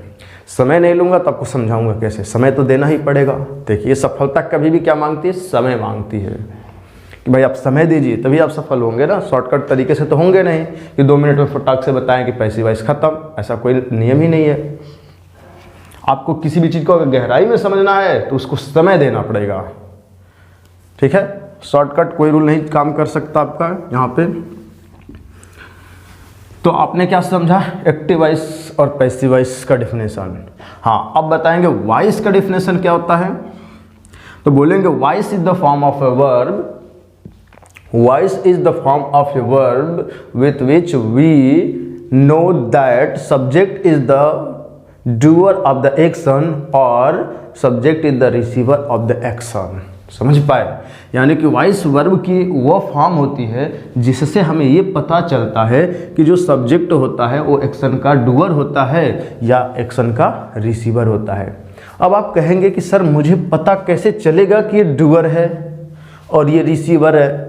समय नहीं लूँगा तो आपको समझाऊंगा कैसे। समय तो देना ही पड़ेगा। देखिए सफलता कभी भी क्या मांगती है, समय मांगती है कि भाई आप समय दीजिए तभी आप सफल होंगे ना। शॉर्टकट तरीके से तो होंगे नहीं कि 2 मिनट में फटाक से बताएं कि पैसिव वॉइस खत्म, ऐसा कोई नियम ही नहीं है। आपको किसी भी चीज़ को अगर गहराई में समझना है तो उसको समय देना पड़ेगा, ठीक है। शॉर्टकट कोई रूल नहीं काम कर सकता आपका यहाँ पे। तो आपने क्या समझा, एक्टिव वॉइस और पैसिव वॉइस का डिफिनेशन। हाँ, अब बताएंगे वॉइस का डिफिनेशन क्या होता है। तो बोलेंगे voice is the form of a verb, voice is the form of a verb with which we know that subject is the doer of the action or subject is the receiver of the action। समझ पाए, यानी कि voice verb की वो form होती है जिससे हमें ये पता चलता है कि जो सब्जेक्ट होता है वो एक्शन का डूअर होता है या एक्शन का रिसीवर होता है। अब आप कहेंगे कि सर मुझे पता कैसे चलेगा कि ये डूअर है और ये रिसीवर है।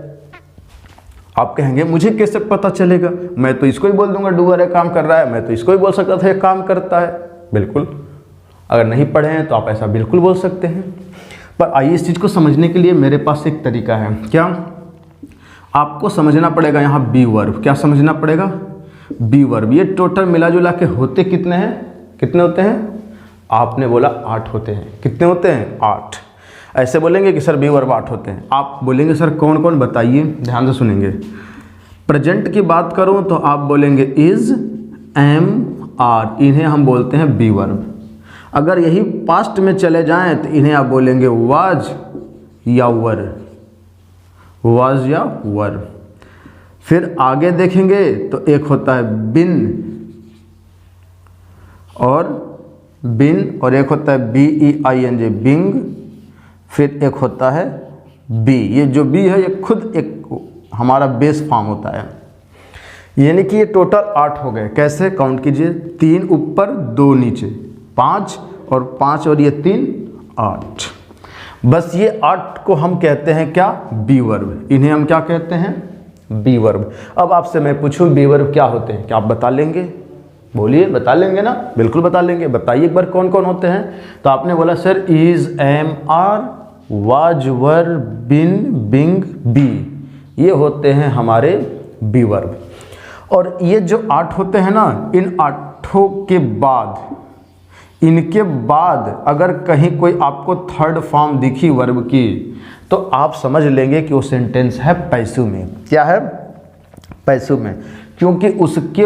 आप कहेंगे मुझे कैसे पता चलेगा, मैं तो इसको ही बोल दूंगा डूअर है, काम कर रहा है। मैं तो इसको ही बोल सकता था ये काम करता है। बिल्कुल, अगर नहीं पढ़े हैं तो आप ऐसा बिल्कुल बोल सकते हैं। पर आइए इस चीज़ को समझने के लिए मेरे पास एक तरीका है। क्या आपको समझना पड़ेगा यहाँ बी वर्ब। क्या समझना पड़ेगा, बी वर्ब। ये टोटल मिला जुला के होते कितने हैं, कितने होते हैं? आपने बोला 8 होते हैं। कितने होते हैं? 8। ऐसे बोलेंगे कि सर बी वर्ब 8 होते हैं। आप बोलेंगे सर कौन कौन, बताइए, ध्यान से सुनेंगे। प्रेजेंट की बात करूं तो आप बोलेंगे इज, एम, आर, इन्हें हम बोलते हैं बी वर्ब। अगर यही पास्ट में चले जाएं तो इन्हें आप बोलेंगे वाज या वर, वाज या वर। फिर आगे देखेंगे तो एक होता है बिन और एक होता है BEING, बिंग। फिर एक होता है बी। ये जो बी है ये खुद एक हमारा बेस फॉर्म होता है। यानी कि ये टोटल 8 हो गए। कैसे काउंट कीजिए, 3 ऊपर 2 नीचे, 5 और 5 और ये 3, 8। बस ये 8 को हम कहते हैं क्या, बी वर्ब। इन्हें हम क्या कहते हैं, बी वर्ब। अब आपसे मैं पूछूं बी वर्ब क्या होते हैं, क्या आप बता लेंगे? बोलिए, बता लेंगे ना? बिल्कुल बता लेंगे। बताइए एक बार कौन कौन होते हैं। तो आपने बोला sir is, am, are, was, were, been, being, be, ये होते हैं हमारे बी वर्ब। और ये जो 8 होते हैं ना, इन 8 के बाद, इनके बाद अगर कहीं कोई आपको थर्ड फॉर्म दिखी वर्ब की तो आप समझ लेंगे कि वो सेंटेंस है पैसिव में। क्या है? पैसिव में। क्योंकि उसके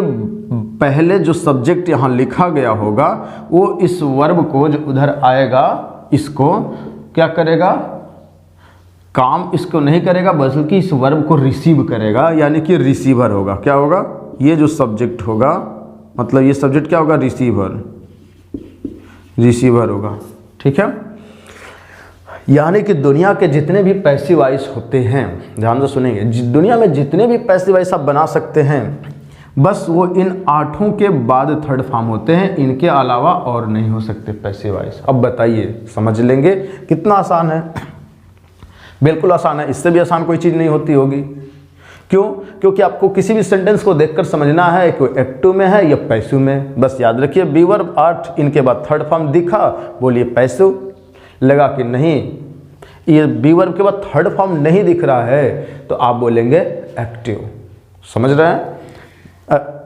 पहले जो सब्जेक्ट यहाँ लिखा गया होगा वो इस वर्ब को जो उधर आएगा इसको क्या करेगा, काम इसको नहीं करेगा बल्कि इस वर्ब को रिसीव करेगा, यानी कि रिसीवर होगा। क्या होगा? ये जो सब्जेक्ट होगा, मतलब ये सब्जेक्ट क्या होगा, रिसीवर, रिसीवर होगा। ठीक है। यानी कि दुनिया के जितने भी पैसिव वॉइस होते हैं, ध्यान से सुनेंगे, दुनिया में जितने भी पैसिव वॉइस आप बना सकते हैं बस वो इन 8 के बाद थर्ड फॉर्म होते हैं, इनके अलावा और नहीं हो सकते पैसिव वॉइस। अब बताइए, समझ लेंगे कितना आसान है? बिल्कुल आसान है, इससे भी आसान कोई चीज़ नहीं होती होगी। क्यों? क्योंकि आपको किसी भी सेंटेंस को देखकर समझना है कि वो एक्टिव में है या पैसिव में। बस याद रखिए बी वर्ब 8, इनके बाद थर्ड फॉर्म दिखा, बोलिए पैसिव। लगा कि नहीं ये बी वर्ब के बाद थर्ड फॉर्म नहीं दिख रहा है तो आप बोलेंगे एक्टिव। समझ रहे हैं?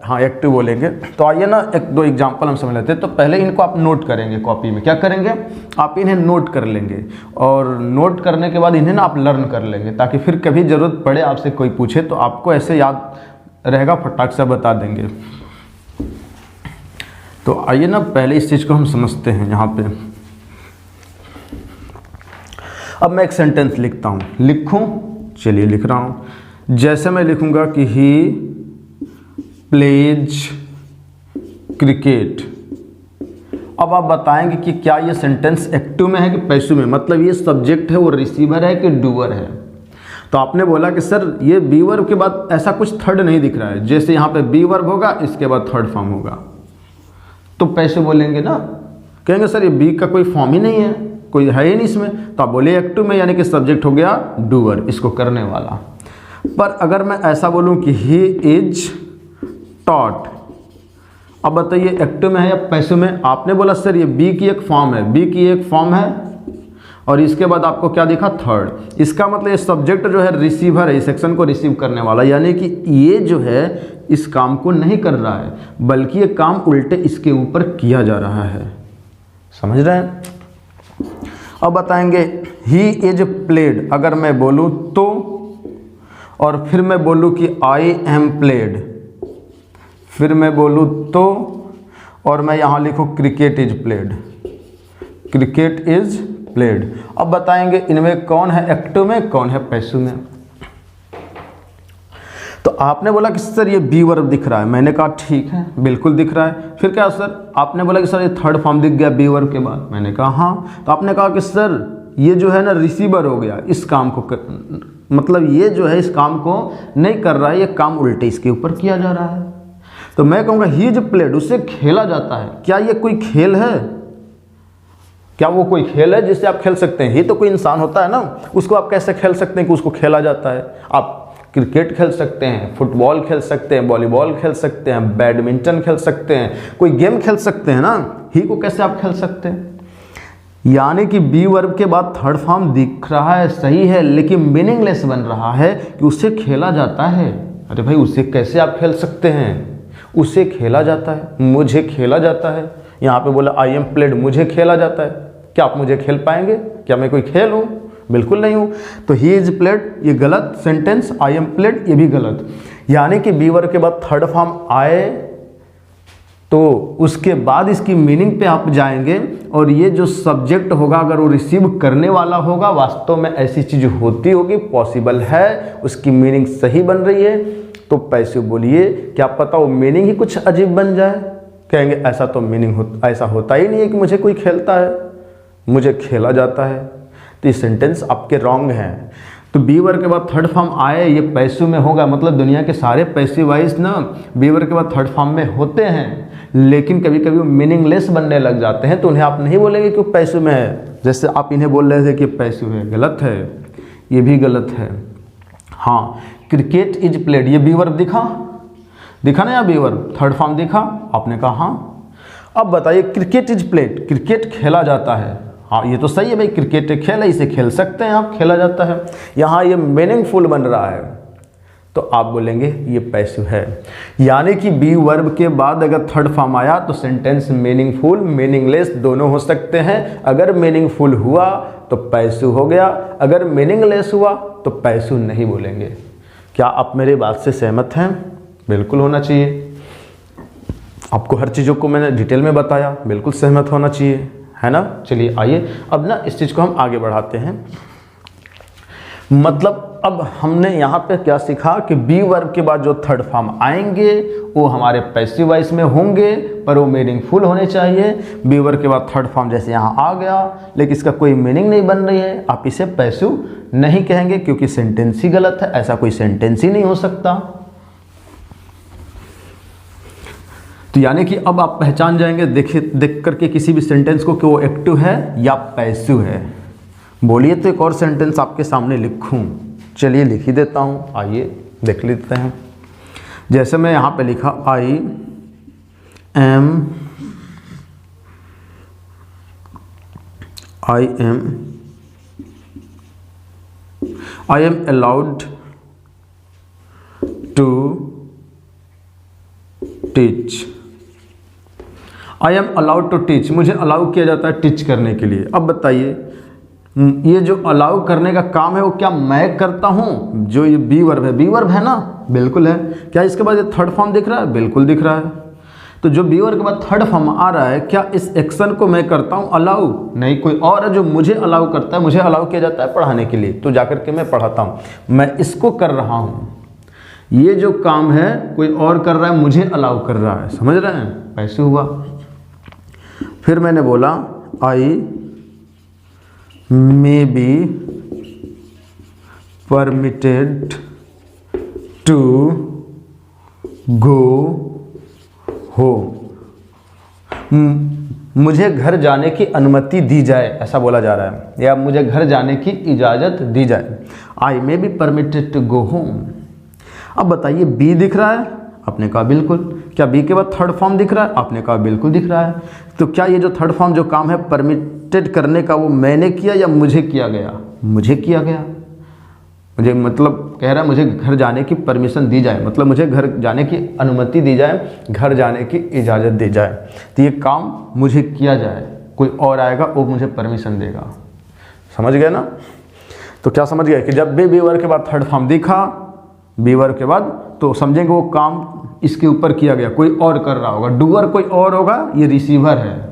हाँ, एक्टिव बोलेंगे। तो आइए ना एक दो एग्जांपल हम समझ लेते हैं। तो पहले इनको आप नोट करेंगे कॉपी में। क्या करेंगे? आप इन्हें नोट कर लेंगे और नोट करने के बाद इन्हें ना आप लर्न कर लेंगे, ताकि फिर कभी ज़रूरत पड़े, आपसे कोई पूछे तो आपको ऐसे याद रहेगा, फटाक से बता देंगे। तो आइए ना पहले इस चीज़ को हम समझते हैं। यहाँ पे अब मैं एक सेंटेंस लिखता हूँ। लिखूँ? चलिए लिख रहा हूँ। जैसे मैं लिखूँगा कि ही प्लेज क्रिकेट। अब आप बताएंगे कि क्या ये सेंटेंस एक्टिव में है कि पैसिव में, मतलब ये सब्जेक्ट है वो रिसीवर है कि डूअर है। तो आपने बोला कि सर ये बी वर्ब के बाद ऐसा कुछ थर्ड नहीं दिख रहा है, जैसे यहाँ पे बी वर्ब होगा इसके बाद थर्ड फॉर्म होगा तो पैसिव बोलेंगे ना। कहेंगे सर ये बी का कोई फॉर्म ही नहीं है, कोई है ही नहीं इसमें, तो आप बोले एक्टिव में, यानी कि सब्जेक्ट हो गया डूअर, इसको करने वाला। पर अगर मैं ऐसा बोलूं कि ही इज टॉट, अब बताइए एक्टिव में है या पैसिव में? आपने बोला सर ये बी की एक फॉर्म है, बी की एक फॉर्म है, और इसके बाद आपको क्या दिखा? थर्ड। इसका मतलब ये सब्जेक्ट जो है रिसीवर है, इस एक्शन को रिसीव करने वाला, यानी कि ये जो है इस काम को नहीं कर रहा है, बल्कि ये काम उल्टे इसके ऊपर किया जा रहा है। समझ रहे हैं? अब बताएंगे ही इज प्लेड, अगर मैं बोलूँ तो, और फिर मैं बोलूँ कि आई एम प्लेड, फिर मैं बोलूँ तो, और मैं यहाँ लिखूँ cricket is played, cricket is played. अब बताएंगे इनमें कौन है एक्टिव में, कौन है पैसिव में? तो आपने बोला कि सर ये बी वर्ब दिख रहा है, मैंने कहा ठीक है बिल्कुल दिख रहा है। फिर क्या सर? आपने बोला कि सर ये थर्ड फॉर्म दिख गया बी वर्ब के बाद, मैंने कहा हाँ। तो आपने कहा कि सर ये जो है ना रिसीवर हो गया, इस काम को मतलब ये जो है इस काम को नहीं कर रहा है, ये काम उल्टे इसके ऊपर किया जा रहा है। तो मैं कहूँगा ही इज प्लेड, उससे खेला जाता है। क्या ये कोई खेल है? क्या वो कोई खेल है जिससे आप खेल सकते हैं? ये तो कोई इंसान होता है ना, उसको आप कैसे खेल सकते हैं कि उसको खेला जाता है? आप क्रिकेट खेल सकते हैं, फुटबॉल खेल सकते हैं, वॉलीबॉल खेल सकते हैं, बैडमिंटन खेल सकते हैं, कोई गेम खेल सकते हैं ना, ही को कैसे आप खेल सकते हैं? यानी कि बी वर्ब के बाद थर्ड फॉर्म दिख रहा है, सही है, लेकिन मीनिंगलेस बन रहा है कि उससे खेला जाता है। अरे भाई उससे कैसे आप खेल सकते हैं? उससे खेला जाता है, मुझे खेला जाता है। यहाँ पे बोला आई एम प्लेड, मुझे खेला जाता है। क्या आप मुझे खेल पाएंगे? क्या मैं कोई खेल हूँ? बिल्कुल नहीं हूँ। तो ही इज प्लेड ये गलत सेंटेंस, आई एम प्लेड ये भी गलत। यानी कि बी वर्ब के बाद थर्ड फॉर्म आए तो उसके बाद इसकी मीनिंग पे आप जाएंगे, और ये जो सब्जेक्ट होगा अगर वो रिसीव करने वाला होगा, वास्तव में ऐसी चीज़ होती होगी, पॉसिबल है, उसकी मीनिंग सही बन रही है, तो पैसिव बोलिए। क्या पता वो मीनिंग ही कुछ अजीब बन जाए, कहेंगे ऐसा तो मीनिंग ऐसा होता ही नहीं है कि मुझे कोई खेलता है, मुझे खेला जाता है। तो ये सेंटेंस आपके रॉन्ग हैं। तो बी वर्ब के बाद थर्ड फॉर्म आए, ये पैसिव में होगा, मतलब दुनिया के सारे पैसिव वाइज ना बी वर्ब के बाद थर्ड फॉर्म में होते हैं, लेकिन कभी कभी वो मीनिंगलेस बनने लग जाते हैं, तो उन्हें आप नहीं बोलेंगे कि वो पैसिव में है। जैसे आप इन्हें बोल रहे थे कि पैसिव है, गलत है, ये भी गलत है। हाँ, क्रिकेट इज प्लेड, ये बी वर्ब दिखा ना, या बी वर्ब थर्ड फॉर्म दिखा? आपने कहा हाँ। अब बताइए क्रिकेट इज प्लेड, क्रिकेट खेला जाता है। हाँ ये तो सही है भाई, क्रिकेट एक खेल है, इसे खेल सकते हैं आप, खेला जाता है। यहाँ ये मीनिंगफुल बन रहा है, तो आप बोलेंगे ये पैसिव है। यानी कि बी वर्ब के बाद अगर थर्ड फॉर्म आया तो सेंटेंस मीनिंगफुल मीनिंगलेस दोनों हो सकते हैं। अगर मीनिंगफुल हुआ तो पैसिव हो गया, अगर मीनिंगलेस हुआ तो पैसिव नहीं बोलेंगे। क्या आप मेरी बात से सहमत हैं? बिल्कुल होना चाहिए। आपको हर चीज़ों को मैंने डिटेल में बताया, बिल्कुल सहमत होना चाहिए, है ना। चलिए आइए अब ना इस चीज़ को हम आगे बढ़ाते हैं। मतलब अब हमने यहाँ पे क्या सीखा कि बी वर्ब के बाद जो थर्ड फॉर्म आएंगे वो हमारे पैसिव वॉइस में होंगे, पर वो मीनिंगफुल होने चाहिए। बी वर्ब के बाद थर्ड फॉर्म जैसे यहाँ आ गया, लेकिन इसका कोई मीनिंग नहीं बन रही है, आप इसे पैसिव नहीं कहेंगे, क्योंकि सेंटेंस ही गलत है, ऐसा कोई सेंटेंस ही नहीं हो सकता। तो यानी कि अब आप पहचान जाएंगे देख करके किसी भी सेंटेंस को कि वो एक्टिव है या पैसिव है। बोलिए तो एक और सेंटेंस आपके सामने लिखूं। चलिए लिख ही देता हूं, आइए देख लेते हैं। जैसे मैं यहाँ पे लिखा I am allowed to teach. I am allowed to teach, मुझे अलाउ किया जाता है टीच करने के लिए। अब बताइए ये जो अलाउ करने का काम है वो क्या मैं करता हूँ? जो ये बी वर्ब है, बी वर्ब है ना, बिल्कुल है। क्या इसके बाद ये थर्ड फॉर्म दिख रहा है? बिल्कुल दिख रहा है। तो जो बी वर्ब के बाद थर्ड फॉर्म आ रहा है, क्या इस एक्शन को मैं करता हूँ अलाउ? नहीं, कोई और है जो मुझे अलाउ करता है, मुझे अलाउ किया जाता है पढ़ाने के लिए, तो जाकर के मैं पढ़ाता हूँ, मैं इसको कर रहा हूँ। ये जो काम है कोई और कर रहा है, मुझे अलाउ कर रहा है, समझ रहे हैं? ऐसे हुआ। फिर मैंने बोला I may be permitted to go home, मुझे घर जाने की अनुमति दी जाए, ऐसा बोला जा रहा है, या मुझे घर जाने की इजाज़त दी जाए। I may be permitted to go home. अब बताइए बी दिख रहा है, आपने कहा बिल्कुल। क्या बी के बाद थर्ड फॉर्म दिख रहा है, आपने कहा बिल्कुल दिख रहा है। तो क्या ये जो थर्ड फॉर्म जो काम है परमिटेड करने का, वो मैंने किया या मुझे किया गया? मुझे किया गया। मुझे मतलब कह रहा है मुझे घर जाने की परमिशन दी जाए, मतलब मुझे घर जाने की अनुमति दी जाए, घर जाने की इजाज़त दी जाए। तो ये काम मुझे किया जाए, कोई और आएगा वो मुझे परमिशन देगा। समझ गए ना? तो क्या समझ गए कि जब भी बी वर्ब के बाद थर्ड फॉर्म दिखा, बी वर्ब के बाद, तो समझेंगे वो काम इसके ऊपर किया गया, कोई और कर रहा होगा। डूअर कोई और होगा, ये रिसीवर है।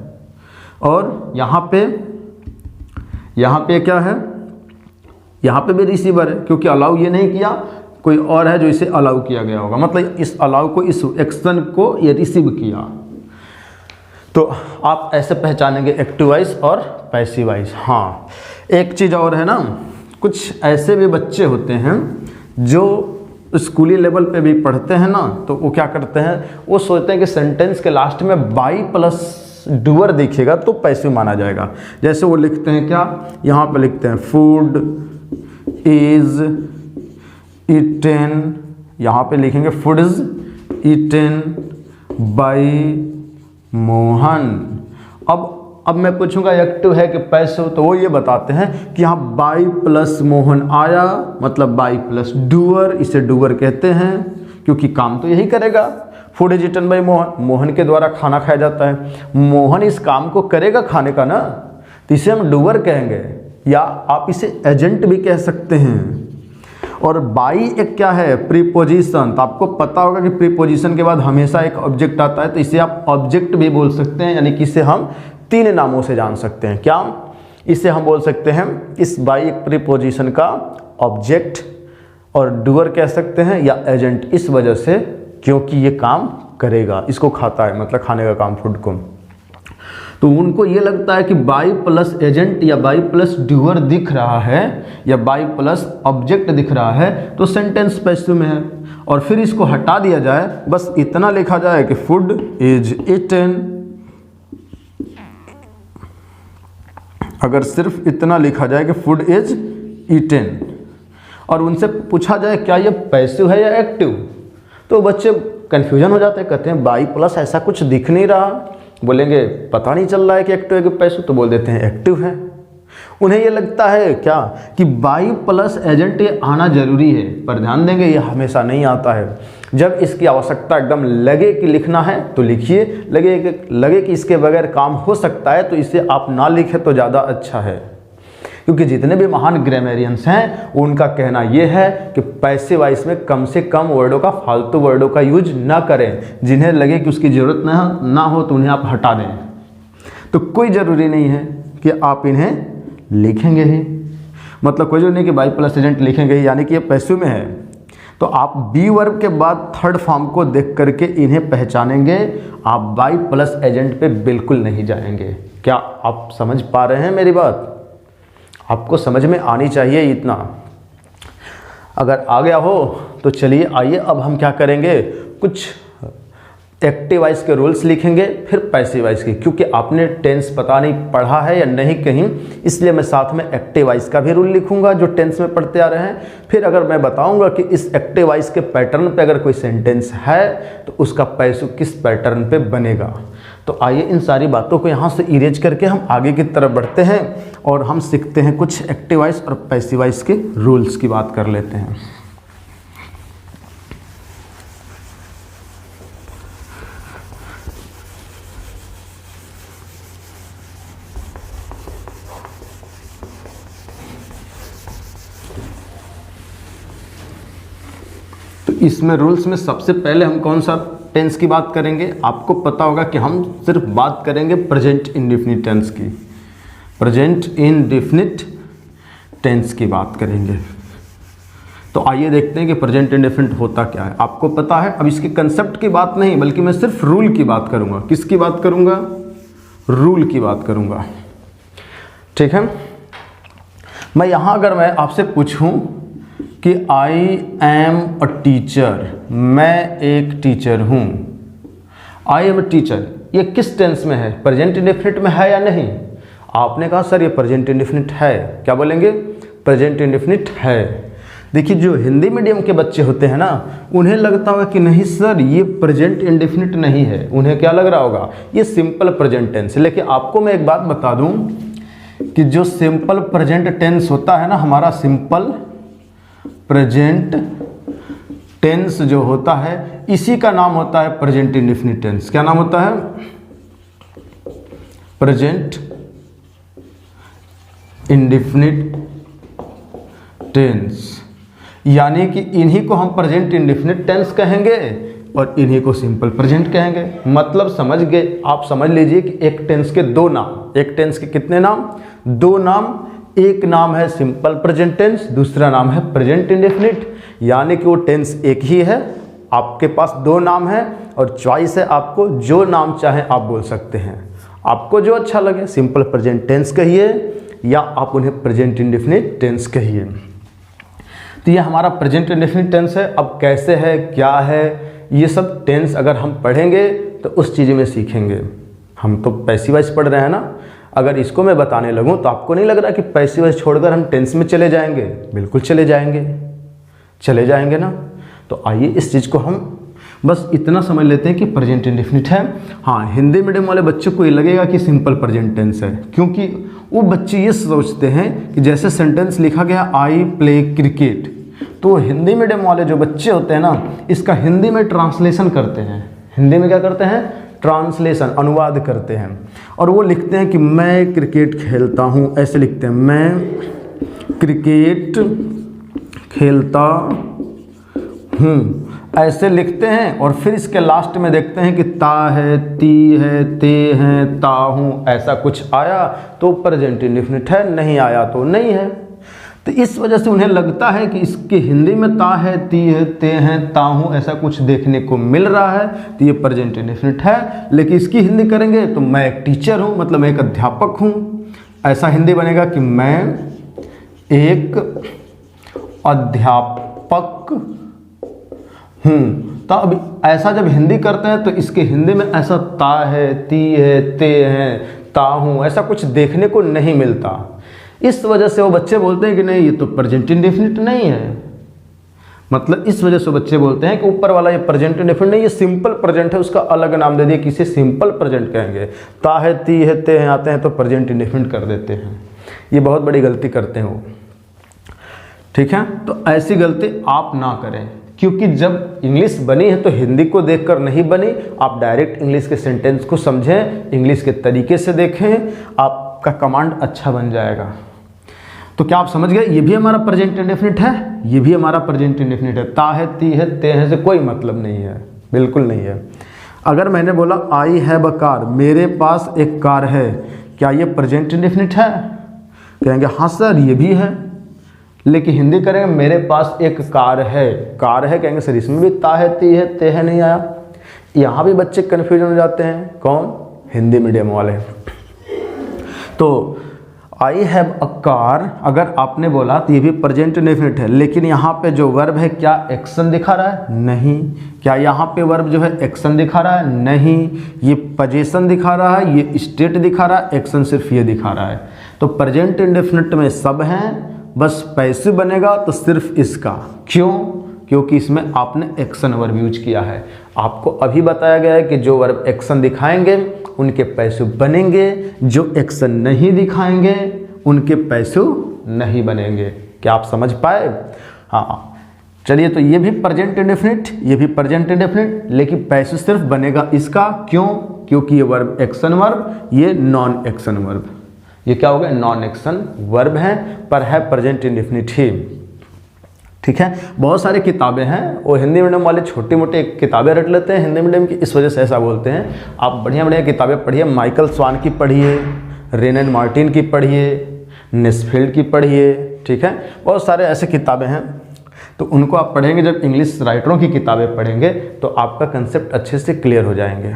और यहाँ पे क्या है? यहाँ पे भी रिसीवर है, क्योंकि अलाउ ये नहीं किया, कोई और है जो इसे अलाउ किया गया होगा। मतलब इस अलाउ को, इस एक्शन को ये रिसीव किया। तो आप ऐसे पहचानेंगे एक्टिव वॉइस और पैसिव वॉइस। हाँ, एक चीज़ और है ना, कुछ ऐसे भी बच्चे होते हैं जो स्कूली लेवल पे भी पढ़ते हैं ना, तो वो क्या करते हैं, वो सोचते हैं कि सेंटेंस के लास्ट में बाई प्लस डूअर दिखेगा तो पैसिव माना जाएगा। जैसे वो लिखते हैं क्या, यहाँ पे लिखते हैं फूड इज ईटेन, यहाँ पे लिखेंगे food is eaten by Mohan. अब मैं पूछूंगा एक्टिव है कि पैसिव, तो वो ये बताते हैं कि यहाँ बाई प्लस मोहन आया, मतलब बाई प्लस डूअर, इसे डूअर कहते हैं क्योंकि काम तो यही करेगा। Food is eaten by Mohan, Mohan के द्वारा खाना खाया जाता है, मोहन इस काम को करेगा खाने का ना, तो इसे हम डूअर कहेंगे, या आप इसे एजेंट भी कह सकते हैं। और बाई एक क्या है, प्रीपोजिशन। तो आपको पता होगा कि प्रीपोजिशन के बाद हमेशा एक ऑब्जेक्ट आता है, तो इसे आप ऑब्जेक्ट भी बोल सकते हैं, यानी कि इसे हम 3 नामों से जान सकते हैं। क्या? इसे हम बोल सकते हैं इस बाई एक प्रीपोजिशन का ऑब्जेक्ट, और डूअर कह सकते हैं, या एजेंट, इस वजह से क्योंकि ये काम करेगा, इसको खाता है, मतलब खाने का काम, फूड को। तो उनको ये लगता है कि बाई प्लस एजेंट या बाई प्लस डूअर दिख रहा है, या बाई प्लस ऑब्जेक्ट दिख रहा है, तो सेंटेंस पैसिव में है। और फिर इसको हटा दिया जाए, बस इतना लिखा जाए कि फूड इज ईटन। अगर सिर्फ इतना लिखा जाए कि फूड इज ईटन, और उनसे पूछा जाए क्या ये पैसिव है या एक्टिव, तो बच्चे कंफ्यूजन हो जाते हैं, कहते हैं बाई प्लस ऐसा कुछ दिख नहीं रहा, बोलेंगे पता नहीं चल रहा है कि एक्टिव है कि पैसिव, तो बोल देते हैं एक्टिव है। उन्हें ये लगता है क्या कि बाई प्लस एजेंट ये आना जरूरी है, पर ध्यान देंगे ये हमेशा नहीं आता है। जब इसकी आवश्यकता एकदम लगे कि लिखना है तो लिखिए, लगे कि इसके बगैर काम हो सकता है तो इसे आप ना लिखें तो ज़्यादा अच्छा है। क्योंकि जितने भी महान ग्रामेरियंस हैं उनका कहना यह है कि पैसिव वॉइस में कम से कम वर्डों का, फालतू वर्डों का यूज ना करें। जिन्हें लगे कि उसकी ज़रूरत ना हो तो उन्हें आप हटा दें। तो कोई ज़रूरी नहीं है कि आप इन्हें लिखेंगे ही, मतलब कोई जरूरी नहीं कि बाई प्लस एजेंट लिखेंगे ही, यानी कि ये पैसिव में है। तो आप बी वर्ब के बाद थर्ड फॉर्म को देख करके इन्हें पहचानेंगे, आप बाई प्लस एजेंट पे बिल्कुल नहीं जाएंगे। क्या आप समझ पा रहे हैं मेरी बात? आपको समझ में आनी चाहिए इतना। अगर आ गया हो तो चलिए आइए अब हम क्या करेंगे, कुछ एक्टिव वॉइस के रूल्स लिखेंगे, फिर पैसिव वॉइस की। क्योंकि आपने टेंस पता नहीं पढ़ा है या नहीं कहीं, इसलिए मैं साथ में एक्टिव वॉइस का भी रूल लिखूंगा जो टेंस में पढ़ते आ रहे हैं। फिर अगर मैं बताऊंगा कि इस एक्टिव वॉइस के पैटर्न पे अगर कोई सेंटेंस है तो उसका पैसिव किस पैटर्न पे बनेगा। तो आइए इन सारी बातों को यहाँ से इरेज करके हम आगे की तरफ बढ़ते हैं और हम सीखते हैं कुछ एक्टिव वॉइस और पैसिव वॉइस के रूल्स की बात कर लेते हैं। तो इसमें रूल्स में सबसे पहले हम कौन सा टेंस की बात करेंगे? आपको पता होगा कि हम सिर्फ बात करेंगे प्रेजेंट इंडेफिनिट टेंस की। प्रेजेंट इंडेफिनिट टेंस की बात करेंगे। तो आइए देखते हैं कि प्रेजेंट इंडेफिनिट होता क्या है। आपको पता है, अब इसके कंसेप्ट की बात नहीं बल्कि मैं सिर्फ रूल की बात करूंगा। किसकी बात करूंगा? रूल की बात करूंगा। ठीक है। मैं आपसे पूछूं कि आई एम अ टीचर, मैं एक टीचर हूँ। आई एम अ टीचर, ये किस टेंस में है, प्रेजेंट इंडेफिनिट में है या नहीं। आपने कहा सर ये प्रेजेंट इंडेफिनिट है, क्या बोलेंगे, प्रेजेंट इंडेफिनिट है। देखिए जो हिंदी मीडियम के बच्चे होते हैं ना, उन्हें लगता होगा कि नहीं सर ये प्रेजेंट इंडेफिनिट नहीं है, उन्हें क्या लग रहा होगा, ये सिंपल प्रेजेंट टेंस है। लेकिन आपको मैं एक बात बता दूं कि जो सिंपल प्रेजेंट टेंस होता है ना, हमारा सिंपल प्रेजेंट टेंस जो होता है, इसी का नाम होता है प्रेजेंट इंडेफिनिट टेंस। क्या नाम होता है, प्रेजेंट इंडेफिनिट टेंस। यानी कि इन्हीं को हम प्रेजेंट इंडेफिनिट टेंस कहेंगे और इन्हीं को सिंपल प्रेजेंट कहेंगे। मतलब समझ गए, आप समझ लीजिए कि एक टेंस के दो नाम, एक टेंस के कितने नाम, दो नाम। एक नाम है सिंपल प्रेजेंट टेंस, दूसरा नाम है प्रेजेंट इंडेफिनिट। यानी कि वो टेंस एक ही है, आपके पास दो नाम है और चॉइस है, आपको जो नाम चाहे आप बोल सकते हैं, आपको जो अच्छा लगे। सिंपल प्रेजेंट टेंस कहिए या आप उन्हें प्रेजेंट इंडेफिनिट टेंस कहिए। तो ये हमारा प्रेजेंट इंडेफिनिट टेंस है। अब कैसे है, क्या है, ये सब टेंस अगर हम पढ़ेंगे तो उस चीज़ में सीखेंगे। हम तो पैसिव वॉइस पढ़ रहे हैं ना, अगर इसको मैं बताने लगूं तो आपको नहीं लग रहा कि पैसिव वॉइस छोड़कर हम टेंस में चले जाएंगे। बिल्कुल चले जाएंगे ना। तो आइए इस चीज़ को हम बस इतना समझ लेते हैं कि प्रेजेंट इंडेफिनिट है। हाँ, हिंदी मीडियम वाले बच्चों को ये लगेगा कि सिंपल प्रेजेंट टेंस है, क्योंकि वो बच्चे ये सोचते हैं कि जैसे सेंटेंस लिखा गया आई प्ले क्रिकेट, तो हिंदी मीडियम वाले जो बच्चे होते हैं ना, इसका हिंदी में ट्रांसलेशन करते हैं। हिंदी में क्या करते हैं, ट्रांसलेशन, अनुवाद करते हैं। और वो लिखते हैं कि मैं क्रिकेट खेलता हूँ, ऐसे लिखते हैं, मैं क्रिकेट खेलता हूँ, ऐसे लिखते हैं। और फिर इसके लास्ट में देखते हैं कि ता है, ती है, ते हैं, ता हूँ, ऐसा कुछ आया तो प्रेजेंट इंडेफिनिट है, नहीं आया तो नहीं है। तो इस वजह से उन्हें लगता है कि इसके हिंदी में ता है, ती है, ते हैं, ता हूँ, ऐसा कुछ देखने को मिल रहा है तो ये प्रेजेंट इंडेफिनिट है। लेकिन इसकी हिंदी करेंगे तो मैं एक टीचर हूँ, मतलब मैं एक अध्यापक हूँ, ऐसा हिंदी बनेगा कि मैं एक अध्यापक हूँ। तो अब ऐसा जब हिंदी करते हैं तो इसके हिंदी में ऐसा ता है, ती है, ते हैं, ता हूँ, ऐसा कुछ देखने को नहीं मिलता। इस वजह से वो बच्चे बोलते हैं कि नहीं ये तो प्रेजेंट इंडेफिनिट नहीं है। मतलब इस वजह से बच्चे बोलते हैं कि ऊपर वाला ये प्रेजेंट इंडेफिनिट नहीं, ये सिंपल प्रेजेंट है, उसका अलग नाम दे दिए, किसे सिंपल प्रेजेंट कहेंगे। ता है, ती है, ते हैं आते हैं तो प्रेजेंट इंडेफिनिट कर देते हैं। ये बहुत बड़ी गलती करते हैं वो, ठीक है। तो ऐसी गलती आप ना करें, क्योंकि जब इंग्लिश बनी है तो हिंदी को देखकर नहीं बनी। आप डायरेक्ट इंग्लिश के सेंटेंस को समझें, इंग्लिश के तरीके से देखें, आपका कमांड अच्छा बन जाएगा। तो क्या आप समझ गए, ये भी हमारा प्रेजेंट इंडेफिनिट है, ये भी हमारा प्रेजेंट इंडेफिनिट है। ता है, ती है, ते हैं से कोई मतलब नहीं है, बिल्कुल नहीं है। अगर मैंने बोला आई हैव अ कार, मेरे पास एक कार है, क्या ये प्रेजेंट इंडेफिनिट है? कहेंगे हाँ सर ये भी है। लेकिन हिंदी करेंगे मेरे पास एक कार है, कार है, कहेंगे सर इसमें भी ता है, ती है, ते है नहीं आया। यहाँ भी बच्चे कन्फ्यूजन हो जाते हैं, कौन, हिंदी मीडियम वाले। तो आई हैव अ कार अगर आपने बोला तो ये भी प्रेजेंट इंडेफिनिट है, लेकिन यहाँ पे जो वर्ब है क्या एक्शन दिखा रहा है? नहीं। क्या यहाँ पे वर्ब जो है एक्शन दिखा रहा है? नहीं। ये पोजीशन दिखा रहा है, ये स्टेट दिखा रहा है, एक्शन सिर्फ ये दिखा रहा है। तो प्रेजेंट इंडेफिनिट में सब हैं, बस पैसिव बनेगा तो सिर्फ इसका। क्यों? क्योंकि इसमें आपने एक्शन वर्ब यूज किया है। आपको अभी बताया गया है कि जो वर्ब एक्शन दिखाएंगे उनके पैसिव बनेंगे, जो एक्शन नहीं दिखाएंगे उनके पैसिव नहीं बनेंगे। क्या आप समझ पाए? हाँ, चलिए। तो ये भी प्रेजेंट इंडेफिनिट, ये भी प्रेजेंट इंडेफिनिट, लेकिन पैसिव सिर्फ बनेगा इसका। क्यों? क्योंकि ये वर्ब एक्शन वर्ब, ये नॉन एक्शन वर्ब। ये क्या हो गया? नॉन एक्शन वर्ब है, पर है प्रेजेंट इंडेफिनिट ही। ठीक है। बहुत सारी किताबें हैं, वो हिंदी मीडियम वाले छोटी मोटी किताबें रट लेते हैं हिंदी मीडियम की, इस वजह से ऐसा बोलते हैं। आप बढ़िया बढ़िया किताबें पढ़िए, माइकल स्वान की पढ़िए, रेन एंड मार्टिन की पढ़िए, नेस्फील्ड की पढ़िए। ठीक है, बहुत सारे ऐसे किताबें हैं, तो उनको आप पढ़ेंगे। जब इंग्लिश राइटरों की किताबें पढ़ेंगे तो आपका कंसेप्ट अच्छे से क्लियर हो जाएंगे।